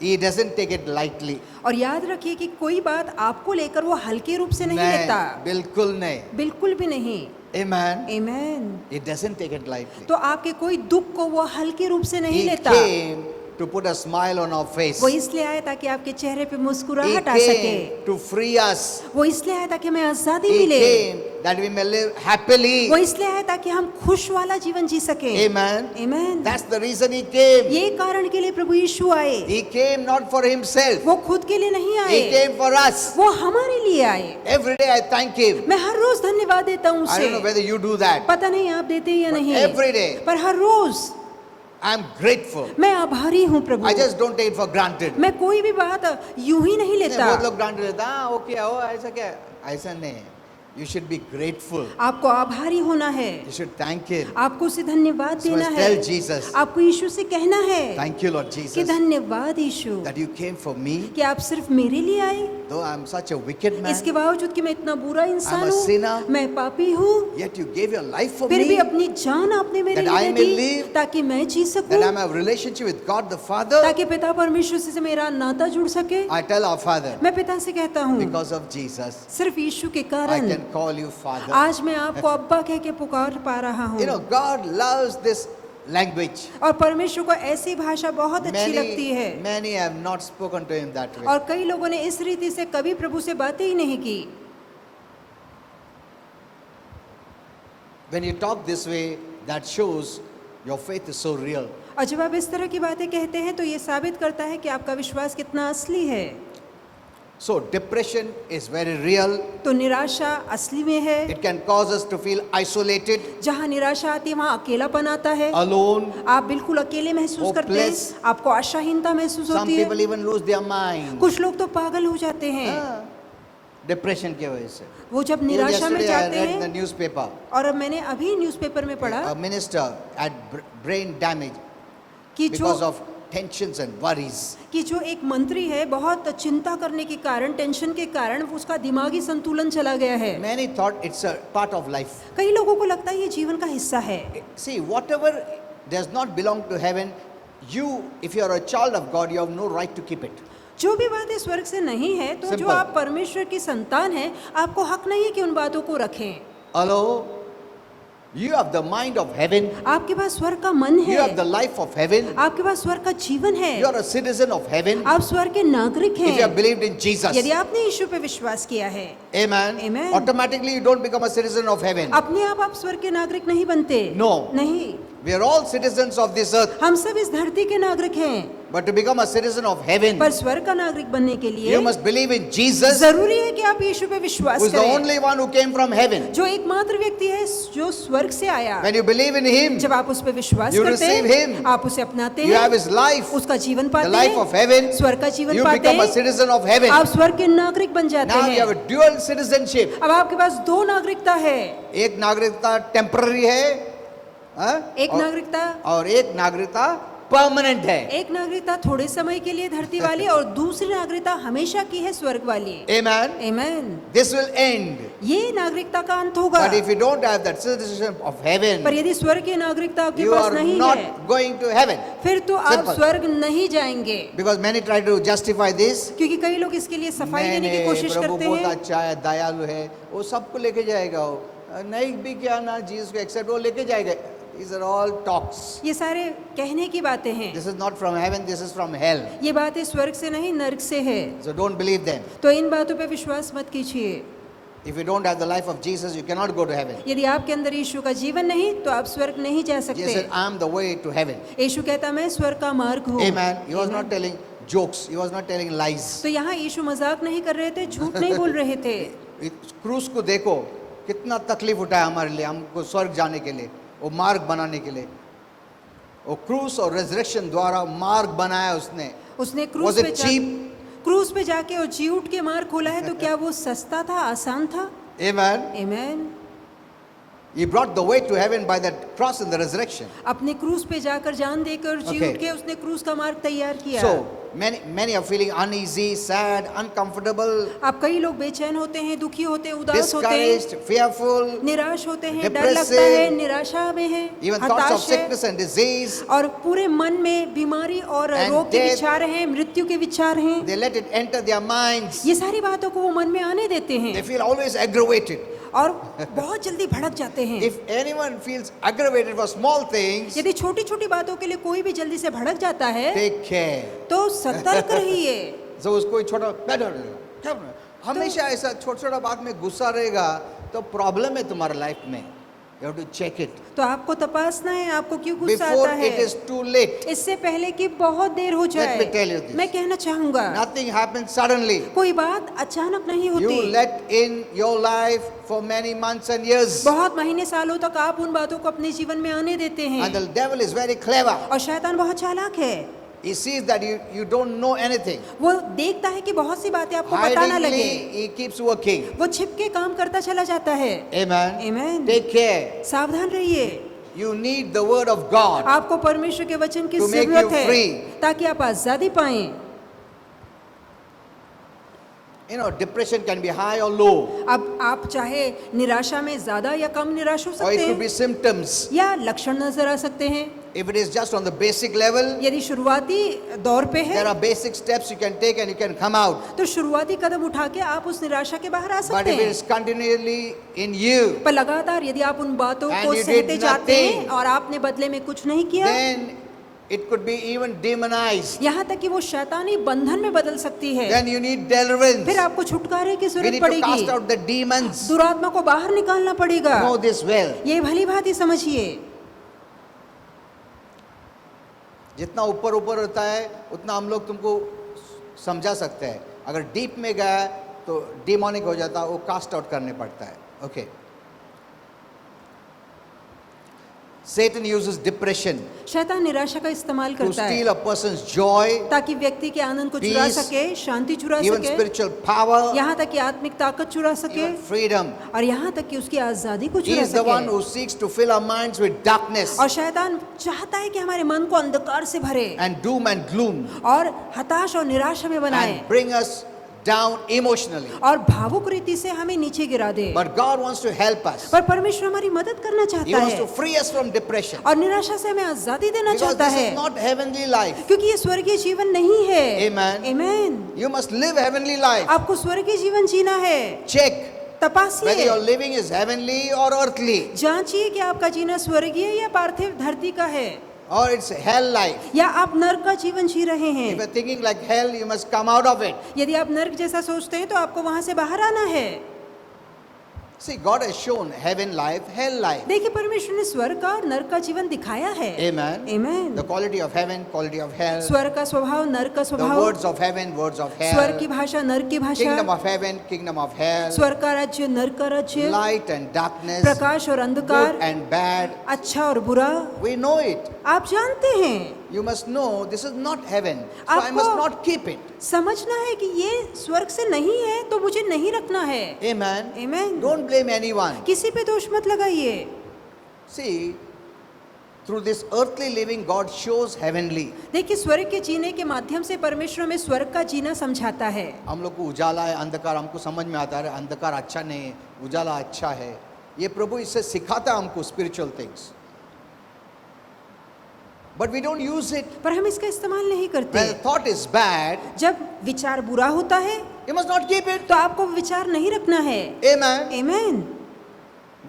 he doesn't take it lightly. और याद रखिए कि कोई बात आपको लेकर वो हल्के रूप से नहीं लेता, बिल्कुल नहीं. बिल्कुल भी नहीं। Amen. आमीन। He doesn't take it lightly. तो आपके कोई दुख को वो हल्के रूप से नहीं He लेता। came to put a smile on our face. वो इसलिए आया ताकि आपके चेहरे पे He मुस्कुराहट आ सके। came to free us. वो इसलिए आया ताकि हमें आजादी He मिले। came that we may live happily. वो इसलिए आया ताकि हम खुश वाला जीवन जी सके। Amen. आमीन। That's the reason he came. ये कारण के लिए प्रभु यीशु आए। He came not for himself. वो खुद के लिए नहीं He आए, came for us. वो हमारे लिए आए। Every day I thank him. मैं हर रोज धन्यवाद देता हूँ I don't know उसे। whether you do that. पता नहीं आप देते हैं या But नहीं, every day पर हर रोज I'm grateful. मैं आभारी हूँ प्रभु। I just don't take it for granted. मैं कोई भी बात यूं ही नहीं लेता। बहुत लोग granted लेता हाँ वो क्या हो ऐसा क्या ऐसा नहीं. You should be grateful. आपको आभारी होना है, You should thank him. आपको उसे धन्यवाद So देना must है। tell Jesus. आपको यीशु से कहना है Thank you Lord कि Jesus धन्यवाद यीशु that you came for me. कि आप सिर्फ मेरे लिए आए। Though I'm such a wicked man, इसके बावजूद कि मैं इतना बुरा इंसान I'm a sinner. हूँ, मैं पापी हूँ, yet you gave your life for फिर भी me. अपनी जान आपने मेरे That I लिए may दी live, ताकि मैं जी That सकूं, I may have a relationship with God the Father. ताकि पिता परमेश्वर से मेरा नाता जुड़ सके। I tell our Father, मैं पिता से कहता हूँ because of Jesus, सिर्फ यीशु के I कारण can call you Father. आज मैं आपको अब्बा कह के पुकार पा रहा You know, हूँ। God loves this language. और परमेश्वर को ऐसी भाषा बहुत अच्छी लगती है Many have not spoken to him that way. और कई लोगों ने इस रीति से कभी प्रभु से बातें ही नहीं की। When you talk this way, that shows your faith is so real. और जब आप इस तरह की बातें कहते हैं तो ये साबित करता है कि आपका विश्वास कितना असली है। So depression is very real. तो निराशा असली में है। It can cause us to feel isolated, जहाँ निराशा आती है वहाँ अकेलापन आता है। alone. आप बिल्कुल अकेले महसूस करते हैं, Hopeless. आपको आशाहीनता महसूस Some होती है। people even lose their mind. कुछ लोग तो पागल हो जाते हैं। Depression की वजह से. वो जब Even निराशा में yesterday I जाते read in the हैं, newspaper, और अब मैंने अभी न्यूज़पेपर में पढ़ा a minister had brain damage कि because जो of tensions and worries. कि जो एक मंत्री है बहुत चिंता करने के कारण, टेंशन के कारण उसका दिमागी संतुलन चला गया है। Many thought it's a part of life. कई लोगों को लगता है ये जीवन का हिस्सा है। See, whatever does not belong to heaven, you, if you are a child of God, you have no right to keep it. जो भी बातें स्वर्ग से नहीं है तो जो Simple. आप परमेश्वर की संतान हैं, आपको हक नहीं है कि उन बातों को रखें। Hello? You have the mind of heaven. आपके पास स्वर्ग का मन You have है, the life of heaven. आपके पास स्वर्ग का जीवन है, You are a citizen of heaven. आप स्वर्ग के नागरिक If you have हैं। believed in Jesus. यदि आपने यीशु पे विश्वास किया है, Amen. Amen. Automatically you don't become a citizen of heaven. अपने आप स्वर्ग के नागरिक नहीं बनते। No. नहीं, We are all citizens of this earth. हम सब इस धरती के नागरिक हैं, But to become a citizen of heaven, पर स्वर्ग का नागरिक बनने के लिए you must believe in Jesus, जरूरी है कि आप यीशु पे who विश्वास is the करें, only one who came from heaven. जो एकमात्र व्यक्ति है जो स्वर्ग से आया। When you believe in Him, जब आप उस पे विश्वास You करते receive हैं, Him. आप उसे अपनाते you have हैं, His life, उसका जीवन the पाते life of हैं, heaven. स्वर्ग का जीवन You पाते become a हैं, citizen of heaven. आप स्वर्ग के नागरिक बन जाते Now you have हैं। a dual citizenship. अब आपके पास दो नागरिकता है, एक नागरिकता टेम्पररी है, हाँ? एक नागरिकता और एक नागरिकता परमानेंट है. एक नागरिकता थोड़े समय के लिए धरती वाली और दूसरी नागरिकता हमेशा की है स्वर्ग वाली। Amen. Amen. This will end. ये नागरिकता का अंत होगा, But if you don't have that citizenship of heaven, पर यदि स्वर्ग की नागरिकता आपके you पास are नहीं not है, going to heaven. फिर तो आप Simple. स्वर्ग नहीं जाएंगे। Because many try to justify this. क्योंकि कई लोग इसके लिए सफाई देने की नहीं, कोशिश प्रभु करते बहुत हैं। अच्छा है, दयालु है, वो सबको लेके जाएगा, वो नहीं भी क्या ना जीसस को एक्सेप्ट वो लेके जाएगा. These are all talks. ये सारे कहने की बातें हैं। This is not from heaven, this is from hell. ये बातें स्वर्ग से नहीं नरक से है। So don't believe them. तो इन बातों पे विश्वास मत कीजिए। If you don't have the life of Jesus, you cannot go to heaven. यदि आपके अंदर यीशु का जीवन नहीं तो आप स्वर्ग नहीं जा Jesus सकते। said, I am the way to heaven. यीशु कहता मैं स्वर्ग का मार्ग हूँ। Amen. He was not Amen. telling jokes. He was not telling lies. तो यहाँ यीशु मजाक नहीं कर रहे थे, झूठ नहीं बोल रहे थे। क्रूस को देखो, कितना तकलीफ उठाया हमारे लिए, हमको स्वर्ग जाने के लिए, वो मार्ग बनाने के लिए. वो क्रूस और रेजरेक्शन द्वारा मार्ग बनाया उसने. उसने Was it cheap? क्रूस पे जाके और जी उठ के मार्ग खोला है, तो क्या वो सस्ता था, आसान था? Amen. Amen. He brought the way to heaven by that cross and the resurrection. अपने क्रूस पे जाकर जान देकर जी Okay. उठ के उसने क्रूस का मार्ग तैयार किया। So many are feeling uneasy, sad, uncomfortable, आप कई लोग बेचैन होते हैं, दुखी होते हैं, उदास होते हैं, discouraged, fearful, निराश होते हैं, डर depressive, लगता है, निराशा में है, even thoughts of हताश है, sickness and disease. और पूरे मन में बीमारी और And रोग के death. विचार हैं, मृत्यु के विचार हैं। They let it enter their minds. ये सारी बातों को वो मन में आने देते They हैं feel always aggravated. और बहुत जल्दी भड़क जाते हैं। If anyone feels aggravated for small things, यदि छोटी छोटी बातों के लिए कोई भी जल्दी से भड़क जाता है take care. तो सतर्क रहिए। So उसको छोटा हमेशा ऐसा छोटा छोटा बात में गुस्सा रहेगा तो प्रॉब्लम है तुम्हारे लाइफ में. You have to check it तो आपको तपासना है, आपको क्यों गुस्सा before आता it है, is too late. इससे पहले कि बहुत देर हो जाए। me tell you this. मैं कहना चाहूंगा, Nothing happens suddenly. कोई बात अचानक नहीं You होती। let in your life for many months and years. बहुत महीने सालों तक आप उन बातों को अपने जीवन में आने देते हैं। And the devil is very clever. और शैतान बहुत चालाक है, He sees that you don't know anything. वो देखता है कि बहुत सी बातें आपको पता ना लगे, Hidingly, he keeps working. वो छिप के काम करता चला जाता है। Amen. Amen. Take care. सावधान रहिए, You need the word of God. आपको परमेश्वर के वचन की To make जरूरत you है free. ताकि आप आजादी पाएं। You know, depression can be high or low, अब आप चाहे निराशा में ज्यादा या कम निराश हो or it सकते could be हैं, symptoms. या लक्षण नजर आ सकते हैं। If it is just on the basic level, यदि शुरुआती दौर पे there है are basic steps you can take and you can come out. तो शुरुआती कदम उठा के आप उस निराशा के बाहर आ But सकते if it हैं। is continually in you, पर लगातार यदि आप उन बातों And को you did सहते जाते हैं nothing, और आपने बदले में कुछ नहीं किया, then It could be even demonized. यहाँ तक कि वो शैतानी बंधन में बदल सकती है। Then you need deliverance. फिर आपको छुटकारे की We जरूरत need to cast पड़ेगी, out the demons. दुरात्मा को बाहर निकालना पड़ेगा। Know this well. ये भली भांति समझिए, जितना ऊपर ऊपर होता है उतना हम लोग तुमको समझा सकते हैं। अगर डीप में गया तो डिमोनिक हो जाता है, वो कास्ट आउट करने पड़ता है। ओके, Satan uses depression शैतान निराशा का इस्तेमाल to करता steal है a person's joy, ताकि व्यक्ति के आनंद को चुरा peace, सके, शांति चुरा even सके, spiritual power, यहाँ तक कि आत्मिक ताकत चुरा सके, even freedom. और यहाँ तक कि उसकी आजादी को He चुरा is the one सके। who seeks to fill our minds with darkness और शैतान चाहता है कि हमारे मन को अंधकार से भरे and doom and gloom और हताश और निराशा में बनाए and bring us down emotionally. और भावुक रीति से हमें नीचे गिरा दे। But God wants to help us. पर परमेश्वर हमारी मदद करना He चाहता wants to है free us from depression. और निराशा से हमें आजादी देना Because चाहता this है, is not heavenly life. क्योंकि ये स्वर्गीय जीवन नहीं है। Amen. Amen. You must live heavenly life. आपको स्वर्गीय जीवन जीना है। Check whether तपासिए, your living is heavenly or earthly, जांचिए कि आपका जीना स्वर्गीय या पार्थिव धरती का है, or it's hell life. या आप नरक का जीवन जी रहे If हैं। you're thinking like hell, you must come out of it. यदि आप नरक जैसा सोचते हैं तो आपको वहां से बाहर आना है। See, God has shown heaven life, hell life. देखिए, परमेश्वर ने स्वर्ग का और नरक का जीवन दिखाया है। Amen. Amen. The quality of heaven, quality of hell. स्वर्ग का स्वभाव, नरक का The स्वभाव, words of heaven, words of स्वर्ग की hell. भाषा, नरक की Kingdom भाषा, of heaven, kingdom of hell. स्वर्ग का राज्य, नरक का राज्य, Light and darkness, प्रकाश और good अंधकार, and bad. अच्छा और बुरा, We know it. आप जानते हैं। You must know this is not heaven. So I must आपको not keep it. समझना है कि ये स्वर्ग से नहीं है तो मुझे नहीं रखना है। Amen. Amen. Don't blame anyone. किसी पे दोष मत लगाइए। See, through this earthly living, God shows heavenly. देखिए, स्वर्ग के जीने के माध्यम से परमेश्वर में स्वर्ग का जीना समझाता है। हम लोग को उजाला है, अंधकार हमको समझ में आता है, अंधकार अच्छा नहीं है, उजाला अच्छा है। ये प्रभु इससे सिखाता है हमको spiritual things. But we don't use it. पर हम इसका इस्तेमाल नहीं करते। When the thought is bad, जब विचार बुरा होता है you must not keep it. तो आपको विचार नहीं रखना है। Amen. Amen.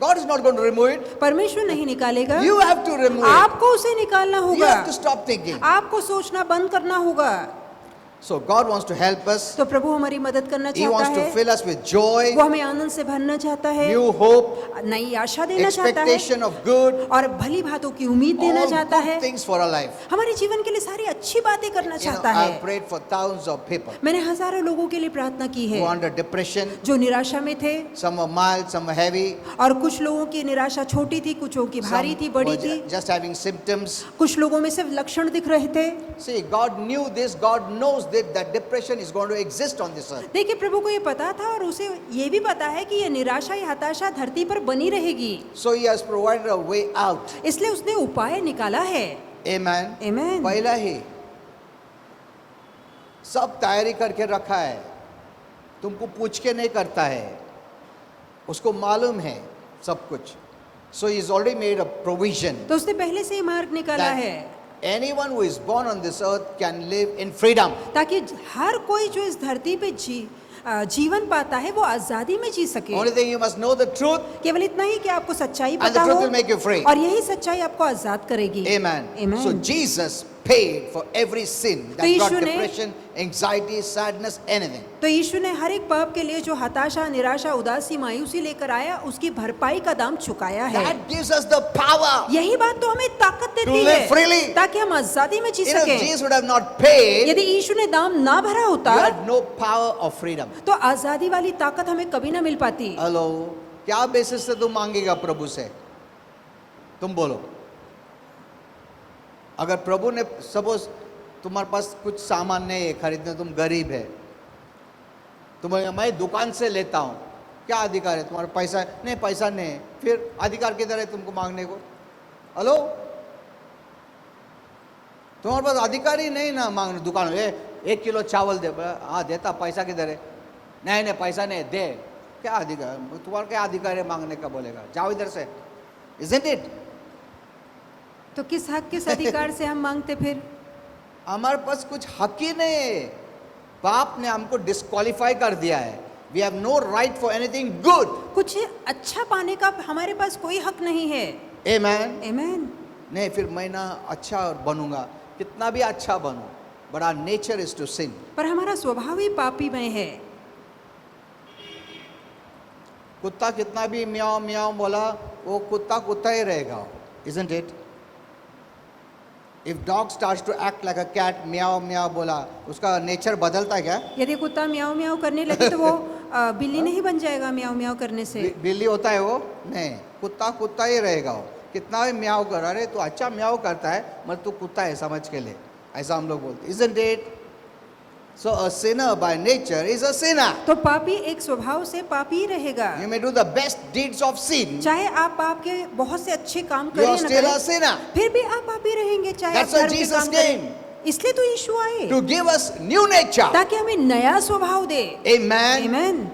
God is not going to remove it. परमेश्वर नहीं निकालेगा, You have to remove it. आपको उसे निकालना You होगा, have to stop thinking. आपको सोचना बंद करना होगा। So God wants to help us. तो प्रभु हमारी मदद करना He चाहता wants to है, fill us with joy, वो हमें आनंद से भरना चाहता है, new hope, नई आशा देना चाहता है expectation of good, और भली बातों की उम्मीद देना all चाहता good है। things for our life. हमारे जीवन के लिए सारी अच्छी बातें करना You know, चाहता I've है। prayed for thousands of people मैंने हजारों लोगों के लिए प्रार्थना की who है are under depression. जो निराशा में थे, Some are mild, some are heavy. और कुछ लोगों की निराशा छोटी थी, कुछों की भारी Some थी, were बड़ी थी, just having symptoms. कुछ लोगों में सिर्फ लक्षण दिख रहे थे। See, God knew this. God knows that depression is going to exist on this earth. देखिए, प्रभु को ये पता था और उसे ये भी पता है कि ये निराशा, ये हताशा धरती पर बनी रहेगी, So He has provided a way out. इसलिए उसने उपाय निकाला है। Amen. आमेन। पहला ही सब तैयारी करके रखा है, तुमको पूछ के नहीं करता है, उसको मालूम है सब कुछ. So He's already made a provision तो उसने पहले से ही मार्ग निकाला that है anyone who is born on this earth can live in freedom. ताकि हर कोई जो इस धरती पे जीवन पाता है वो आजादी में जी सके। Only thing you must know the truth, केवल इतना ही कि आपको सच्चाई and the पता truth हो will make you free. और यही सच्चाई आपको आजाद करेगी। Amen. Amen. So Jesus paid for every sin तो that brought यीशु ने- depression, anxiety, sadness, anything. तो यीशु ने हर एक पाप के लिए जो हताशा, निराशा, उदासी, मायूसी लेकर आया, उसकी भरपाई का दाम चुकाया है। That gives us the power. यही बात तो हमें ताकत देती To live freely. है ताकि हम आजादी में जी You know, if सकें। Jesus would have not paid, यदि यीशु ने दाम ना भरा you होता had no power of freedom. तो आजादी वाली ताकत हमें कभी ना मिल पाती। हेलो, क्या बेसिस से तुम मांगेगा प्रभु से? तुम बोलो। अगर प्रभु ने सपोज तुम्हारे पास कुछ सामान नहीं है खरीदने, तुम गरीब है, तुम्हें मैं दुकान से लेता हूँ, क्या अधिकार है तुम्हारा? पैसा है? नहीं, पैसा नहीं है, फिर अधिकार किधर है तुमको मांगने को? हेलो, तुम्हारे पास अधिकार ही नहीं ना मांगने। दुकान में 1 किलो चावल दे, हाँ देता, पैसा किधर है? नहीं नहीं, पैसा नहीं, दे। क्या अधिकार, तुम्हारा क्या अधिकार है मांगने का? बोलेगा जाओ इधर से। Isn't it? तो किस हक, किस अधिकार से हम मांगते फिर? हमारे पास कुछ हक ही नहीं है, पाप ने हमको डिस्क्वालीफाई कर दिया है। We have no right for anything good. कुछ अच्छा पाने का हमारे पास कोई हक नहीं है। आमेन। आमेन। नहीं, फिर मैं ना अच्छा बनूंगा, कितना भी अच्छा बनो, but our nature is to sin. पर हमारा स्वभाव ही पापीमय है। कुत्ता कितना भी म्याऊं म्याऊं बोला, वो कुत्ता कुत्ता ही रहेगा, isn't it? If dog starts to act like a cat, म्याऊं म्याऊं बोला, उसका नेचर बदलता है क्या? यदि कुत्ता म्याऊं म्याऊं करने लगे तो वो बिल्ली नहीं बन जाएगा म्याऊं म्याऊं करने से। बिल्ली होता है वो? नहीं, कुत्ता कुत्ता ही रहेगा वो, कितना भी म्याऊं कर, अरे तू अच्छा म्याऊं करता है मगर तू कुत्ता है समझ के लिए, ऐसा हम लोग बोलते, isn't it? So a sinner by nature is a sinner. तो पापी एक स्वभाव से पापी ही रहेगा। You may do the best deeds of sin, चाहे आप पाप के बहुत से अच्छे काम you करें are ना still a करें, sinner. फिर भी आप पापी रहेंगे, चाहे That's आप why धर्म के Jesus काम करें। came. इसलिए तो यीशु आए To give us new nature. ताकि हमें नया स्वभाव दे। Amen. आमीन।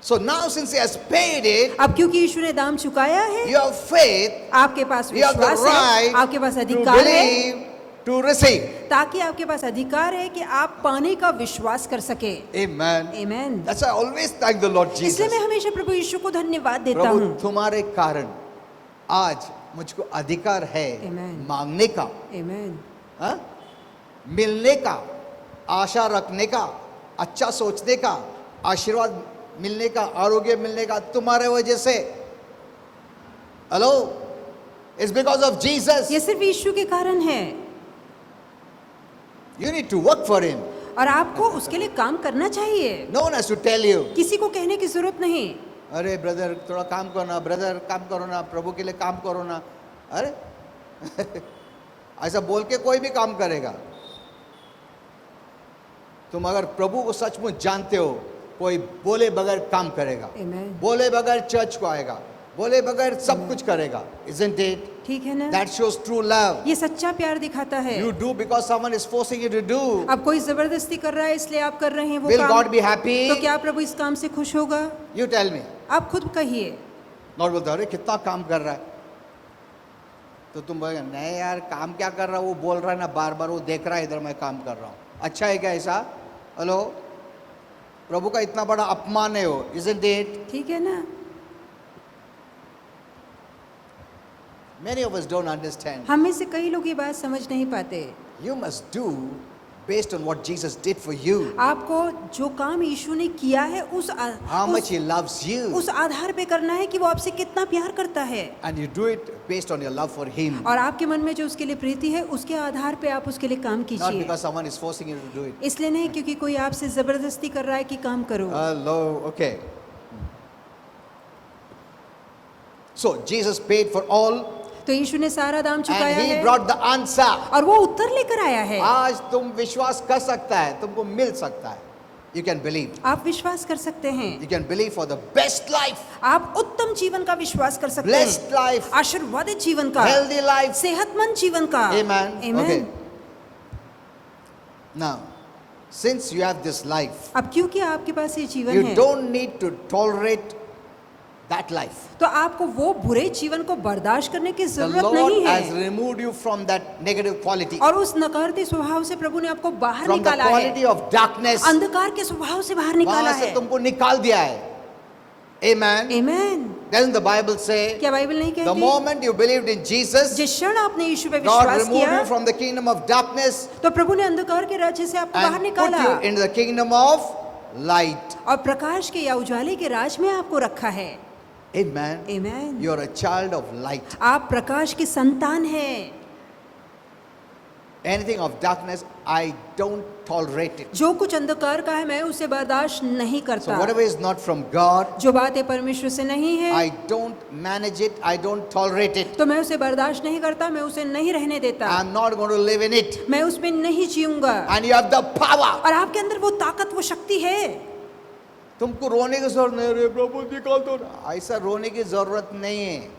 So now since he has paid it, अब क्योंकि यीशु ने दाम चुकाया है, you have faith, आपके पास you have the विश्वास है, right आपके पास to अधिकार है, believe, to receive. ताकि आपके पास अधिकार है कि आप पाने का विश्वास कर सके। Amen. आमीन। That's why I always thank the Lord इसलिए Jesus. मैं हमेशा प्रभु यीशु को धन्यवाद देता प्रभु हूँ। तुम्हारे कारण आज मुझको अधिकार है Amen. मांगने का, आमीन। हाँ? मिलने का, आशा रखने का, अच्छा सोचने का, आशीर्वाद मिलने का, आरोग्य मिलने का, तुम्हारे वजह से। Hello, it's because of Jesus. ये सिर्फ यीशु के कारण है you need to work for him. और आपको उसके लिए काम करना चाहिए। No one has to tell you. किसी को कहने की जरूरत नहीं। अरे ब्रदर थोड़ा काम करो ना, ब्रदर काम करो ना, प्रभु के लिए काम करो ना। अरे ऐसा बोल के कोई भी काम करेगा। तुम अगर प्रभु को सचमुच जानते हो, कोई बोले बगैर काम करेगा, Amen. बोले बगैर चर्च को आएगा, बोले बगैर सब कुछ करेगा। Isn't it? ठीक है ना? That shows true love. ये सच्चा प्यार दिखाता है। You do because someone is forcing you to do. अब कोई जबरदस्ती कर रहा है इसलिए आप कर रहे हैं वो Will काम। God be happy? तो क्या प्रभु इस काम से खुश होगा? You tell me. आप खुद कहिए। Lord बोलता है अरे कितना काम कर रहा है, तो तुम बोलेगा नहीं यार काम क्या कर रहा है, वो बोल रहा है ना बार बार, वो देख रहा है इधर मैं काम कर रहा हूँ, अच्छा है क्या ऐसा? हेलो, प्रभु का इतना बड़ा अपमान है वो। Isn't it? ठीक है ना? Many of us don't understand. हम में से कई लोग ये बात समझ नहीं पाते। You must do based on what Jesus did for you. आपको जो काम यीशु ने किया है How much He loves you. उस आधार पे करना है कि वो आपसे कितना प्यार करता है। And you do it based on your love for Him. और आपके मन में जो उसके लिए प्रीति है उसके आधार पे आप उसके लिए काम Not कीजिए। because someone is forcing you to do it. इसलिए नहीं क्योंकि कोई आपसे जबरदस्ती कर रहा है कि काम करो। Hello, okay. So Jesus paid for all तो यीशु ने सारा दाम चुकाया and He है brought the answer. और वो उत्तर लेकर आया है। आज तुम विश्वास कर सकता है, तुमको मिल सकता है। You can believe. आप विश्वास कर सकते हैं। You can believe for the best life, आप उत्तम जीवन का विश्वास कर सकते blessed हैं, life, आशीर्वादित जीवन का, healthy life. सेहतमंद जीवन का। Amen. Amen. Okay. Now, since you have this life, अब क्योंकि आपके पास ये जीवन you है, don't need to tolerate that life. तो आपको वो बुरे जीवन को बर्दाश्त करने की The जरूरत Lord नहीं has है। removed you from that negative quality, और उस नकारती स्वभाव से प्रभु ने आपको बाहर from the निकाला है, quality of darkness. अंधकार के स्वभाव से बाहर निकाला वहां से है। तुमको निकाल दिया है। Amen. Amen. Doesn't the Bible say, क्या बाइबल नहीं the कहती? moment you believed in Jesus, जिस क्षण आपने यीशु पे God विश्वास removed किया, you from the kingdom of darkness तो प्रभु ने अंधकार के राज्य से आपको बाहर and put निकाला you into the kingdom of light. और प्रकाश के या उजाले के राज में आपको रखा है। Amen. Amen. You are a child of light. आप प्रकाश की संतान हैं। Anything of darkness, I don't tolerate it. जो कुछ अंधकार का है मैं उसे बर्दाश्त नहीं So करता। whatever is not from God, जो बातें परमेश्वर से नहीं है I don't manage it, I don't tolerate it. तो मैं उसे बर्दाश्त नहीं करता, मैं उसे नहीं रहने देता, I'm not going to live in it. मैं उसमें नहीं जीऊंगा। And you have the power. और आपके अंदर वो ताकत, वो शक्ति है। तुमको रोने की जरूरत नहीं, रे प्रभु निकाल दो ना, ऐसा रोने की जरूरत नहीं है।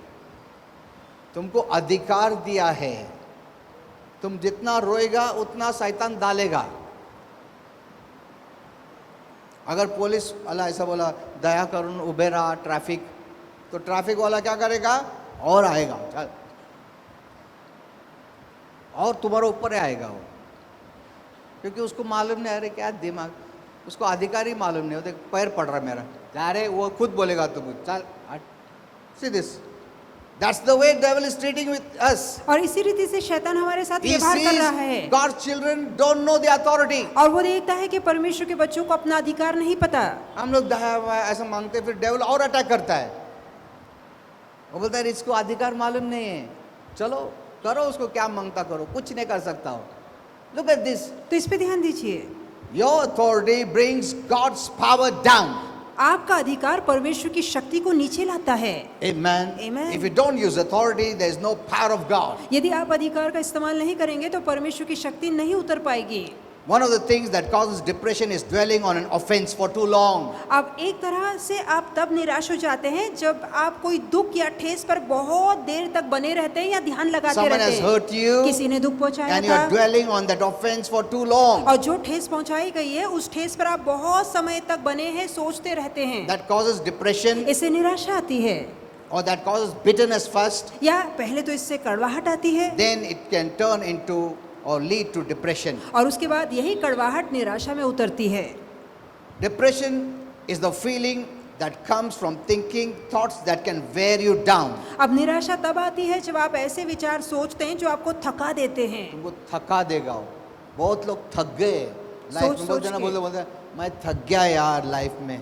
तुमको अधिकार दिया है, तुम जितना रोएगा उतना शैतान डालेगा। अगर पुलिस वाला ऐसा बोला दया करुण उबे रहा ट्रैफिक, तो ट्रैफिक वाला क्या करेगा? और आएगा, चल और तुम्हारे ऊपर आएगा वो, क्योंकि उसको मालूम नहीं, अरे क्या दिमाग, उसको अधिकार ही मालूम नहीं, वो देख पैर पड़ रहा है मेरा, अरे वो खुद बोलेगा तुमको चल हट, see this, That's the way devil is treating with us. और इसी रीति से शैतान हमारे साथ He व्यवहार कर रहा sees है God's children don't know the authority. और वो देखता है कि परमेश्वर के बच्चों को अपना अधिकार नहीं पता। हम लोग ऐसा मांगते हैं, फिर डेविल और अटैक करता है। वो बोलता है इसको अधिकार मालूम नहीं है, चलो करो, उसको क्या मांगता करो, कुछ नहीं कर सकता हो। Look at this. तो इस पे ध्यान दीजिए, Your authority brings God's power down. आपका अधिकार परमेश्वर की शक्ति को नीचे लाता है। Amen. Amen. If you don't use authority, there is no power of God. यदि आप अधिकार का इस्तेमाल नहीं करेंगे तो परमेश्वर की शक्ति नहीं उतर पाएगी। One of the things that causes depression is dwelling on an offense for too long. अब एक तरह से आप तब निराश हो जाते हैं जब आप कोई दुख या ठेस पर बहुत देर तक बने रहते हैं या ध्यान लगाते Someone रहते has हैं। hurt you किसी ने दुख पहुंचाया and you are था dwelling on that offense for too long. और जो ठेस पहुंचाई गई है उस ठेस पर आप बहुत समय तक बने हैं, सोचते रहते हैं। That causes depression, इससे निराशा आती है or that causes bitterness first. या पहले तो इससे कड़वाहट आती है Then it can turn into or lead to depression. और उसके बाद यही कड़वाहट निराशा में उतरती है। Depression is the feeling that comes from thinking thoughts that can wear you down. अब निराशा तब आती है जब आप ऐसे विचार सोचते हैं जो आपको थका देते हैं। तुमको थका देगा वो। बहुत लोग थक गए लाइफ में, बहुत सोच जना के। बोलते हैं मैं थक गया यार लाइफ में।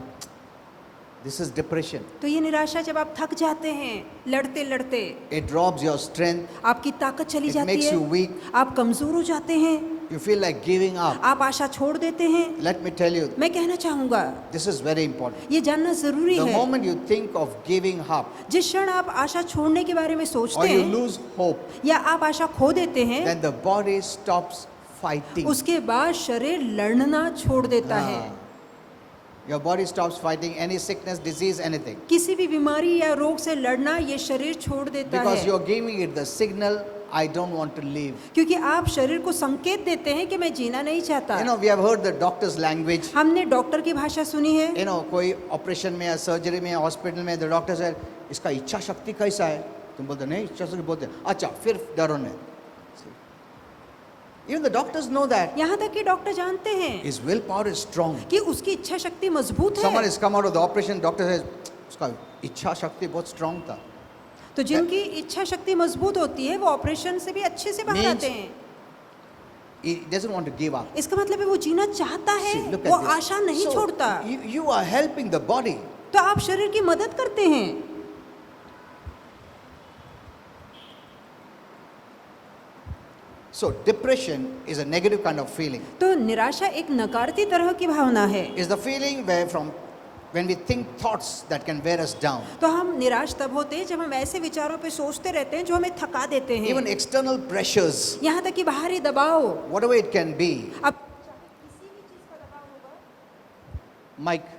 This is depression. तो ये निराशा जब आप थक जाते हैं लड़ते लड़ते, इट रॉब्स योर स्ट्रेंथ, आपकी ताकत चली It जाती makes है, you weak. आप कमजोर हो जाते हैं, you feel like giving up. आप आशा छोड़ देते हैं। लेट मी टेल यू, मैं कहना चाहूंगा दिस इज वेरी इंपॉर्टेंट। ये जानना जरूरी द है, moment you think of giving up जिस क्षण आप आशा छोड़ने के बारे में सोचते और यू हैं लूज होप, या आप आशा खो देते हैं, then the body stops fighting. उसके बाद शरीर लड़ना छोड़ देता है। Your body stops fighting any sickness, disease, anything, किसी भी बीमारी या रोग से लड़ना ये शरीर छोड़ देता बिकॉज यू है, are giving it the signal I don't want to live. क्योंकि आप शरीर को संकेत देते हैं कि मैं जीना नहीं चाहता। You know, we have heard the doctor's language. हमने डॉक्टर की भाषा सुनी है। You know, कोई ऑपरेशन में या सर्जरी में या हॉस्पिटल में द डॉक्टर से इसका इच्छा शक्ति कैसा है, तुम बोलते नहीं इच्छा शक्ति, बोलते अच्छा फिर डरो नहीं। Even the doctors know that यहाँ तक कि डॉक्टर जानते हैं his willpower is strong. कि उसकी इच्छा शक्ति मजबूत Someone है। has come out of the operation, doctor says उसका इच्छा शक्ति बहुत strong था। तो जिनकी इच्छा शक्ति मजबूत होती है वो ऑपरेशन से भी अच्छे से बाहर Means- आते हैं। He doesn't want to give up. इसका मतलब है वो जीना चाहता है, See, look वो at this. आशा नहीं So, छोड़ता। you are helping the body. तो आप शरीर की मदद करते हैं। So depression is a negative kind of feeling. तो निराशा एक नकारती तरह की भावना है। Is the feeling where from when we think thoughts that can wear us down. तो हम निराश तब होते हैं जब हम ऐसे विचारों पे सोचते रहते हैं जो हमें थका देते हैं। Even external pressures, यहाँ तक कि बाहरी दबाव, whatever it can be. अब Mike.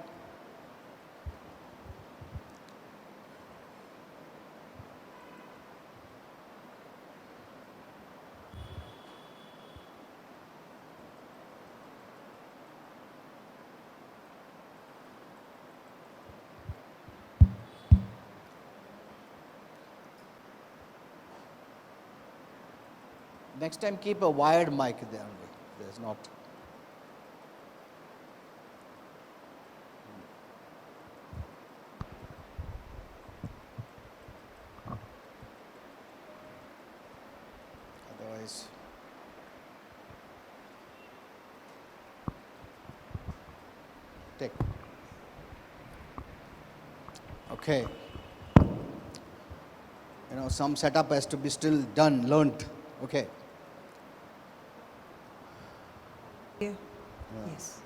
Next time keep a wired mic there. There's not. Otherwise. Take. Okay. You know, some setup has to be still done, learnt. Okay. Yes.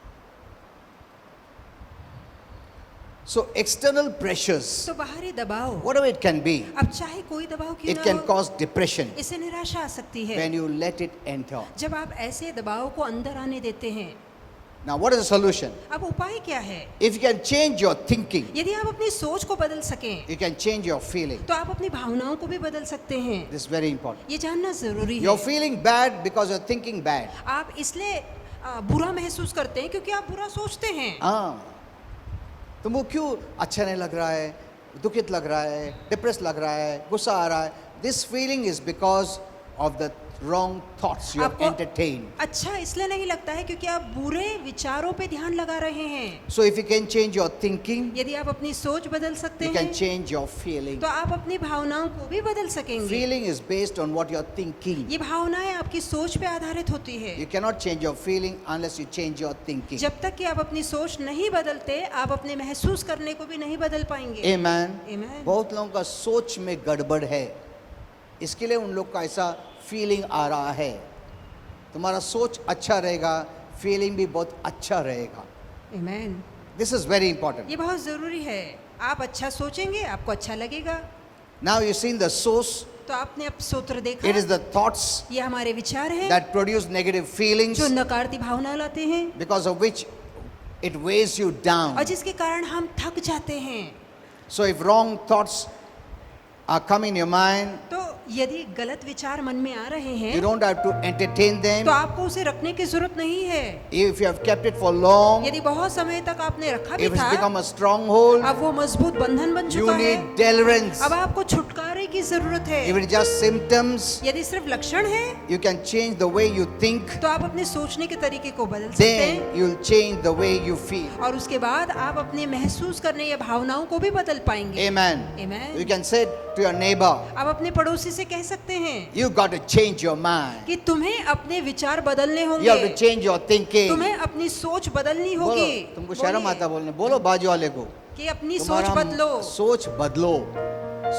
So external pressures, तो बाहरी दबाव, whatever it can be, अब चाहे कोई दबाव क्यों it ना can हो, cause depression इससे निराशा आ सकती है when you let it enter. जब आप ऐसे दबाव को अंदर आने देते हैं। Now, what is the solution? अब उपाय क्या है? If you can change your thinking, यदि आप अपनी सोच को बदल सकें you can change your feeling. तो आप अपनी भावनाओं को भी बदल सकते हैं। This is very important. ये जानना जरूरी You're है। feeling bad because you're thinking bad. आप इसलिए बुरा महसूस करते हैं क्योंकि आप बुरा सोचते हैं। हाँ, तुमको क्यों अच्छा नहीं लग रहा है, दुखित लग रहा है, डिप्रेस लग रहा है, गुस्सा आ रहा है? This feeling is because of the wrong thoughts you have आपको entertained. अच्छा इसलिए नहीं लगता है क्योंकि आप बुरे विचारों पे ध्यान लगा रहे हैं। So if you can change your thinking, यदि आप अपनी सोच बदल सकते you हैं can change your feeling. तो आप अपनी भावनाओं को भी बदल सकेंगे। Feeling is based on what you're thinking. ये भावनाएं आपकी सोच पे आधारित होती है। You cannot change your feeling unless you change your thinking. जब तक कि आप अपनी सोच नहीं बदलते, आप अपने महसूस करने को भी नहीं बदल पाएंगे। Amen. Amen. बहुत लोगों का सोच में गड़बड़ है, इसके लिए उन लोग का ऐसा फीलिंग आ रहा है। तुम्हारा सोच अच्छा रहेगा, फीलिंग भी बहुत अच्छा रहेगा। Amen. This is very important. ये बहुत जरूरी है। आप अच्छा सोचेंगे, आपको अच्छा लगेगा। Now you seen the source. तो आपने अब सूत्र देखा, It is the thoughts ये हमारे विचार हैं that produce negative feelings, जो नकारात्मक भावना लाते हैं because of which it weighs you down. और जिसके कारण हम थक जाते हैं। So if wrong thoughts are coming in your mind, तो यदि गलत विचार मन में आ रहे you हैं don't have to entertain them. तो आपको उसे रखने की जरूरत नहीं है। If you have kept it for long, यदि बहुत समय तक आपने रखा भी if it's था, become a stronghold, अब वो मजबूत बंधन बन you चुका है। need deliverance. अब आपको छुटकारे की जरूरत है। If it's just symptoms, यदि सिर्फ लक्षण है you can change the way you think, तो आप अपने सोचने के तरीके को बदल सकते then हैं you'll change the way you feel. और उसके बाद आप अपने महसूस करने या भावनाओं को भी बदल पाएंगे। Amen. Amen. You can say to your neighbor, आप अपने पड़ोसी से कह सकते हैं you got to change your mind. कि तुम्हें अपने विचार बदलने You have होंगे, to change your thinking. तुम्हें अपनी सोच बदलनी बोलो, होगी। तुमको शर्म बोलिए आता बोलने, बोलो बाजू वाले को, कि अपनी सोच तुम्हारा बदलो। सोच बदलो,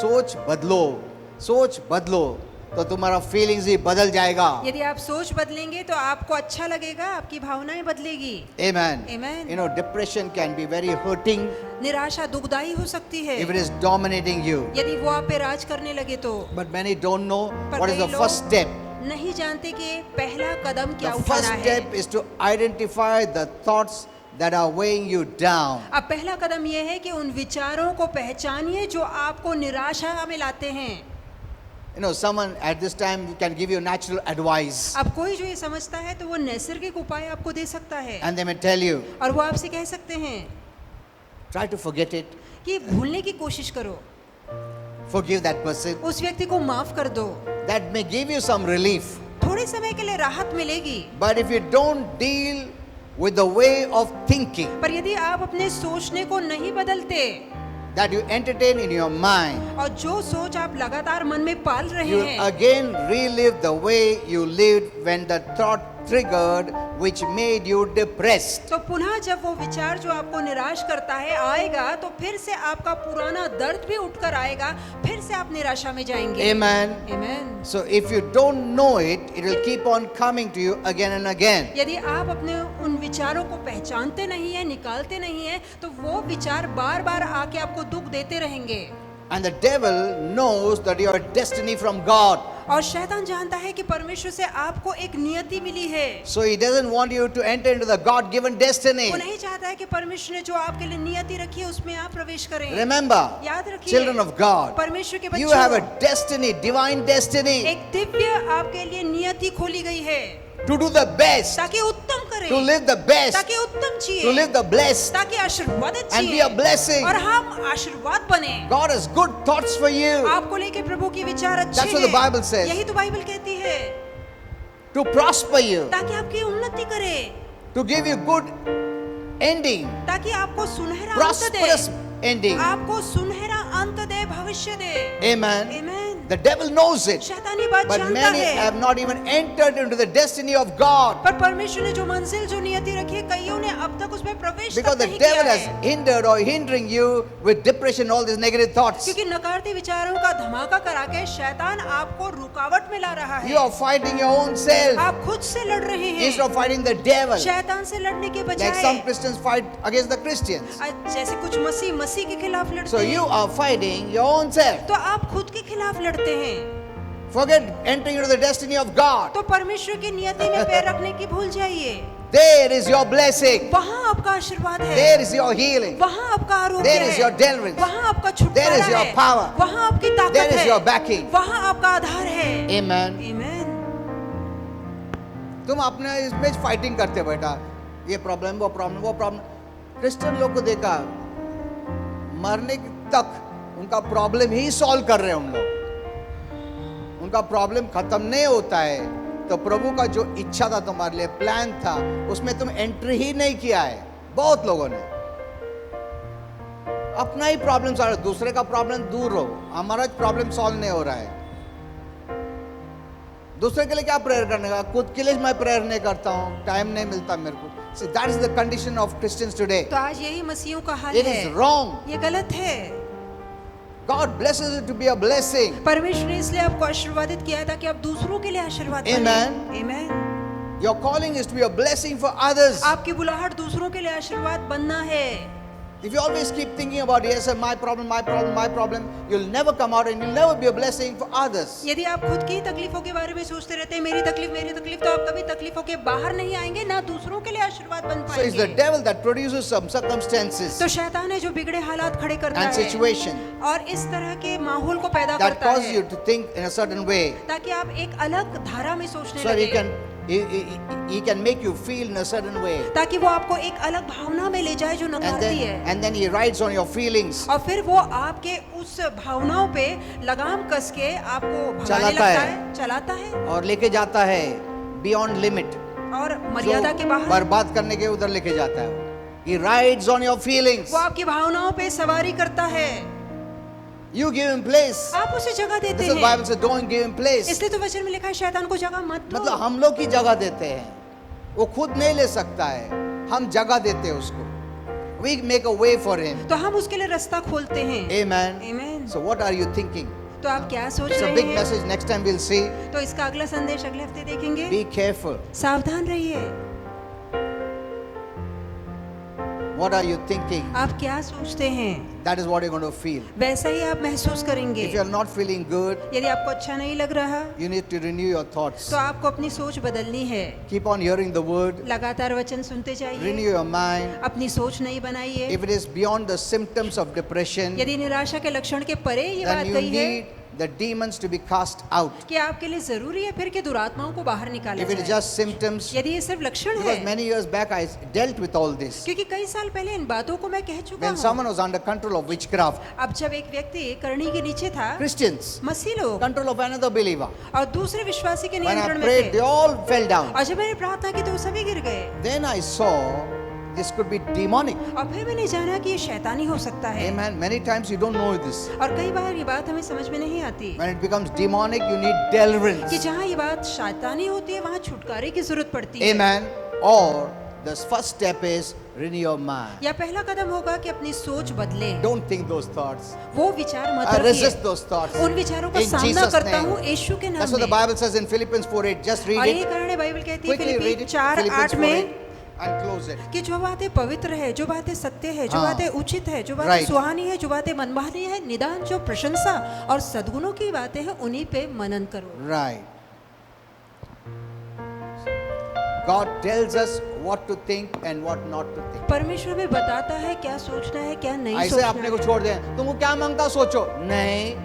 सोच बदलो, सोच बदलो, तो तुम्हारा फीलिंग्स भी बदल जाएगा। यदि आप सोच बदलेंगे तो आपको अच्छा लगेगा, आपकी भावनाएं बदलेगी। Amen. Amen. You know, depression can be very hurting निराशा दुखदाई हो सकती है if it is dominating you. यदि वो आप पे राज करने लगे तो। But many don't know पर what is कई the लोग first step. नहीं जानते कि पहला कदम क्या The उठाना first है। step is to identify the thoughts that are weighing you down. अब पहला कदम यह है कि उन विचारों को पहचानिए जो आपको निराशा में लाते हैं। You know, someone at this time can give you natural advice, अब कोई जो ये समझता है तो वो नैसर्गिक उपाय आपको दे सकता है and they may tell you, और वो आपसे कह सकते हैं try to forget it, कि भूलने की कोशिश करो, forgive that person. उस व्यक्ति को माफ कर दो, That may give you some relief. थोड़े समय के लिए राहत मिलेगी। But if you don't deal with the way of thinking पर यदि आप अपने सोचने को नहीं बदलते that you entertain in your mind, और जो सोच आप लगातार मन में पाल रहे you will हैं again relive the way you lived when the thought triggered which made you depressed. तो पुनः जब वो विचार जो आपको निराश करता है आएगा तो फिर से आपका पुराना दर्द भी उठकर आएगा, फिर से आप निराशा में जाएंगे। Amen. Amen. So if you don't know it, it will keep on coming to you again and again. यदि आप अपने उन विचारों को पहचानते नहीं है, निकालते नहीं है, तो वो विचार बार बार आके आपको दुख देते रहेंगे। And the devil knows that you are destiny from God. और शैतान जानता है कि परमेश्वर से आपको एक नियति मिली है। So he doesn't want you to enter into the God-given destiny. वो नहीं चाहता है कि परमेश्वर ने जो आपके लिए नियति रखी है उसमें आप प्रवेश करें। Remember, याद रखिए, children of God, परमेश्वर के you have a बच्चों, destiny, divine destiny, एक दिव्य आपके लिए नियति खोली गई है to do the best, ताकि उत्तम करें, to live the best, ताकि उत्तम to जिए, live the blessed, ताकि आशीर्वादित and be a जिए blessing. और हम आशीर्वाद बने। God has good thoughts for you आपको लेके प्रभु के विचार अच्छे That's what the Bible says. यही तो बाइबल कहती है, to prosper you, ताकि आपकी उन्नति करे, to give you good ending, ताकि आपको सुनहरा अंत दे, prosperous ending. आपको सुनहरा अंत दे, भविष्य दे। Amen. Amen. The devil knows it, शैतान ये बात but जानता many है, have not even entered into the destiny of God पर परमेश्वर ने जो मंजिल जो नियति रखी है कईयों ने अब तक उसमें प्रवेश because तक the नहीं devil किया has है, hindered or hindering you with depression, all these negative thoughts. क्योंकि नकारात्मक विचारों का धमाका करा के शैतान आपको रुकावट में ला रहा है। You are fighting your own self आप खुद से लड़ रहे हैं instead of fighting the devil. शैतान से लड़ने के Like some बजाय, Christians fight against the Christians. जैसे कुछ मसीह के खिलाफ लड़ते So you हैं, are fighting your own self. तो आप खुद के खिलाफ लड़ते हैं। Forget entering into the destiny of God. तो परमेश्वर की नियति में पैर रखने की भूल जाइए। There is your blessing. वहाँ आपका आशीर्वाद है, There is your healing. वहाँ आपका आरोग्य There is है, your deliverance. वहाँ आपका There छुटकारा is your है, power. वहाँ आपकी ताकत There is है, your backing. वहाँ आपका आधार है। Amen. Amen. तुम अपने इसमें फाइटिंग करते हो बेटा, ये प्रॉब्लम वो प्रॉब्लम वो प्रॉब्लम। क्रिश्चियन लोग को देखा मरने तक उनका प्रॉब्लम ही सॉल्व कर रहे हैं उन लोग। उनका प्रॉब्लम खत्म नहीं होता है, तो प्रभु का जो इच्छा था तुम्हारे लिए, प्लान था, उसमें तुम एंट्री ही नहीं किया है। बहुत लोगों ने अपना ही प्रॉब्लम सॉल्व, दूसरे का प्रॉब्लम दूर हो, हमारा प्रॉब्लम सॉल्व नहीं हो रहा है। दूसरे के लिए क्या प्रेयर करने का, खुद के लिए मैं प्रेयर नहीं करता हूँ, टाइम नहीं मिलता मेरे को। See, that is the condition of Christians today. तो आज यही मसीहियों का हाल It है। is wrong. ये गलत है। God blesses it to be a blessing. परमेश्वर ने इसलिए आपको आशीर्वादित किया है ताकि आप दूसरों के लिए आशीर्वाद बनें। Amen. Amen. Your calling is to be a blessing for others. आपकी बुलाहट दूसरों के लिए आशीर्वाद बनना है। If you always keep thinking about, yes, sir, my problem, you'll never come out and you'll never be a blessing for others. यदि आप खुद की तकलीफों के बारे में सोचते रहते हैं, मेरी तकलीफ, तो आप कभी तकलीफों के बाहर नहीं आएंगे, ना दूसरों के लिए आशीर्वाद बन So it's the पाएंगे। devil that produces some circumstances तो शैतान है जो बिगड़े हालात खड़े करता and है situation और इस तरह के माहौल को पैदा that करता causes you है to think in a certain way. ताकि आप एक अलग धारा में सोचने So लगे, he can make you feel in a certain way. ताकि वो आपको एक अलग भावना में ले जाए जो नकारती है। And then he rides on your feelings. और फिर वो आपके उस भावनाओं पे लगाम कस के आपको भगाने चलाता लगता है। है, चलाता है और लेके जाता है beyond limit. और मर्यादा के बाहर बर्बाद करने के उधर लेके जाता है। He rides on your feelings. वो आपकी भावनाओं पे सवारी करता है। You give him place. आप उसे जगह देते This is हैं। Bible says don't give him place. इसलिए तो वचन में लिखा है शैतान को जगह मत दो। मतलब हम लोग की जगह देते हैं, वो खुद नहीं ले सकता है, हम जगह देते हैं उसको। We make a way for him. तो हम उसके लिए रास्ता खोलते हैं। Amen. Amen. So what are you thinking? तो आप क्या सोच It's a रहे big हैं? message. Next time we'll see. तो इसका अगला संदेश अगले हफ्ते देखेंगे। Be careful. सावधान रहिए। What are you thinking? आप क्या सोचते हैं, That is what you're going to feel. वैसा ही आप महसूस करेंगे। If you're not feeling good, यदि आपको अच्छा नहीं लग रहा you need to renew your thoughts. तो आपको अपनी सोच बदलनी है। Keep on hearing the word. लगातार वचन सुनते Renew जाइए, your mind. अपनी सोच नहीं बनाइए। If it is beyond the symptoms of depression, यदि निराशा के लक्षण के परे ये then बात you कही है need the demons to be cast out. कि आपके लिए जरूरी है फिर कि दुरात्माओं को बाहर निकाला If it is जाए। just symptoms, यदि ये सिर्फ लक्षण because है, many years back I dealt with all this. क्योंकि कई साल पहले इन बातों को मैं कह चुका When हूँ। someone was under control of witchcraft, अब जब एक व्यक्ति करनी के नीचे था, Christians, मसीह लोग control of another believer. और दूसरे विश्वासी के When I नियंत्रण में prayed, they थे, all fell down. और जब मैंने प्रार्थना की तो वो सभी गिर गए। Then I saw this could be demonic. और फिर मैंने जाना कि ये शैतानी हो सकता है। Amen. Many times you don't know this. और कई बार ये बात हमें समझ में नहीं आती When it becomes demonic, you need कि deliverance. जहाँ ये बात शैतानी होती है वहाँ छुटकारे की जरूरत पड़ती है। Amen. Or the first step is renew your mind. या पहला कदम होगा कि अपनी सोच बदले। Don't think those thoughts. वो विचार मत I resist रखिए। those thoughts. उन विचारों का In सामना Jesus' करता name. हूँ यीशु के नाम That's what the में। Bible says in Philippians 4:8. Just read और यही it. कारण है बाइबल कहती है Quickly read Philippi it. 4:8 Philippians में 4:8 and close it. कि जो बातें पवित्र है, जो बातें सत्य है, जो हाँ। बातें उचित है, जो बातें Right. सुहानी है, जो बातें मनभानी है, निदान जो प्रशंसा और सद्गुणों की बातें हैं उन्हीं पे मनन करो। Right. God tells us what to think and what not to think. परमेश्वर में बताता है क्या सोचना है क्या नहीं ऐसे सोचना अपने को है। छोड़ दे, तुमको क्या मांगता सोचो। नहीं,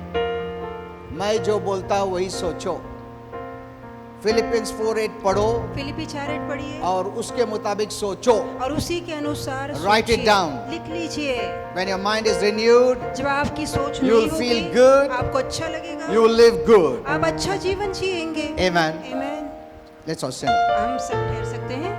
मैं जो बोलता हूँ वही सोचो। फिलिपियंस 4:8 पढ़ो फिलिप्पी 4:8 पढ़िए और उसके मुताबिक सोचो। और उसी के अनुसार Write it सोचिए, down. लिख लीजिए। When your mind is renewed, जब आपकी सोच You will नई feel होगी, good. आपको अच्छा लगेगा, you will live good. आप अच्छा जीवन जिएंगे। Amen. Amen. Let's all sing. हम सब ठहर सकते हैं।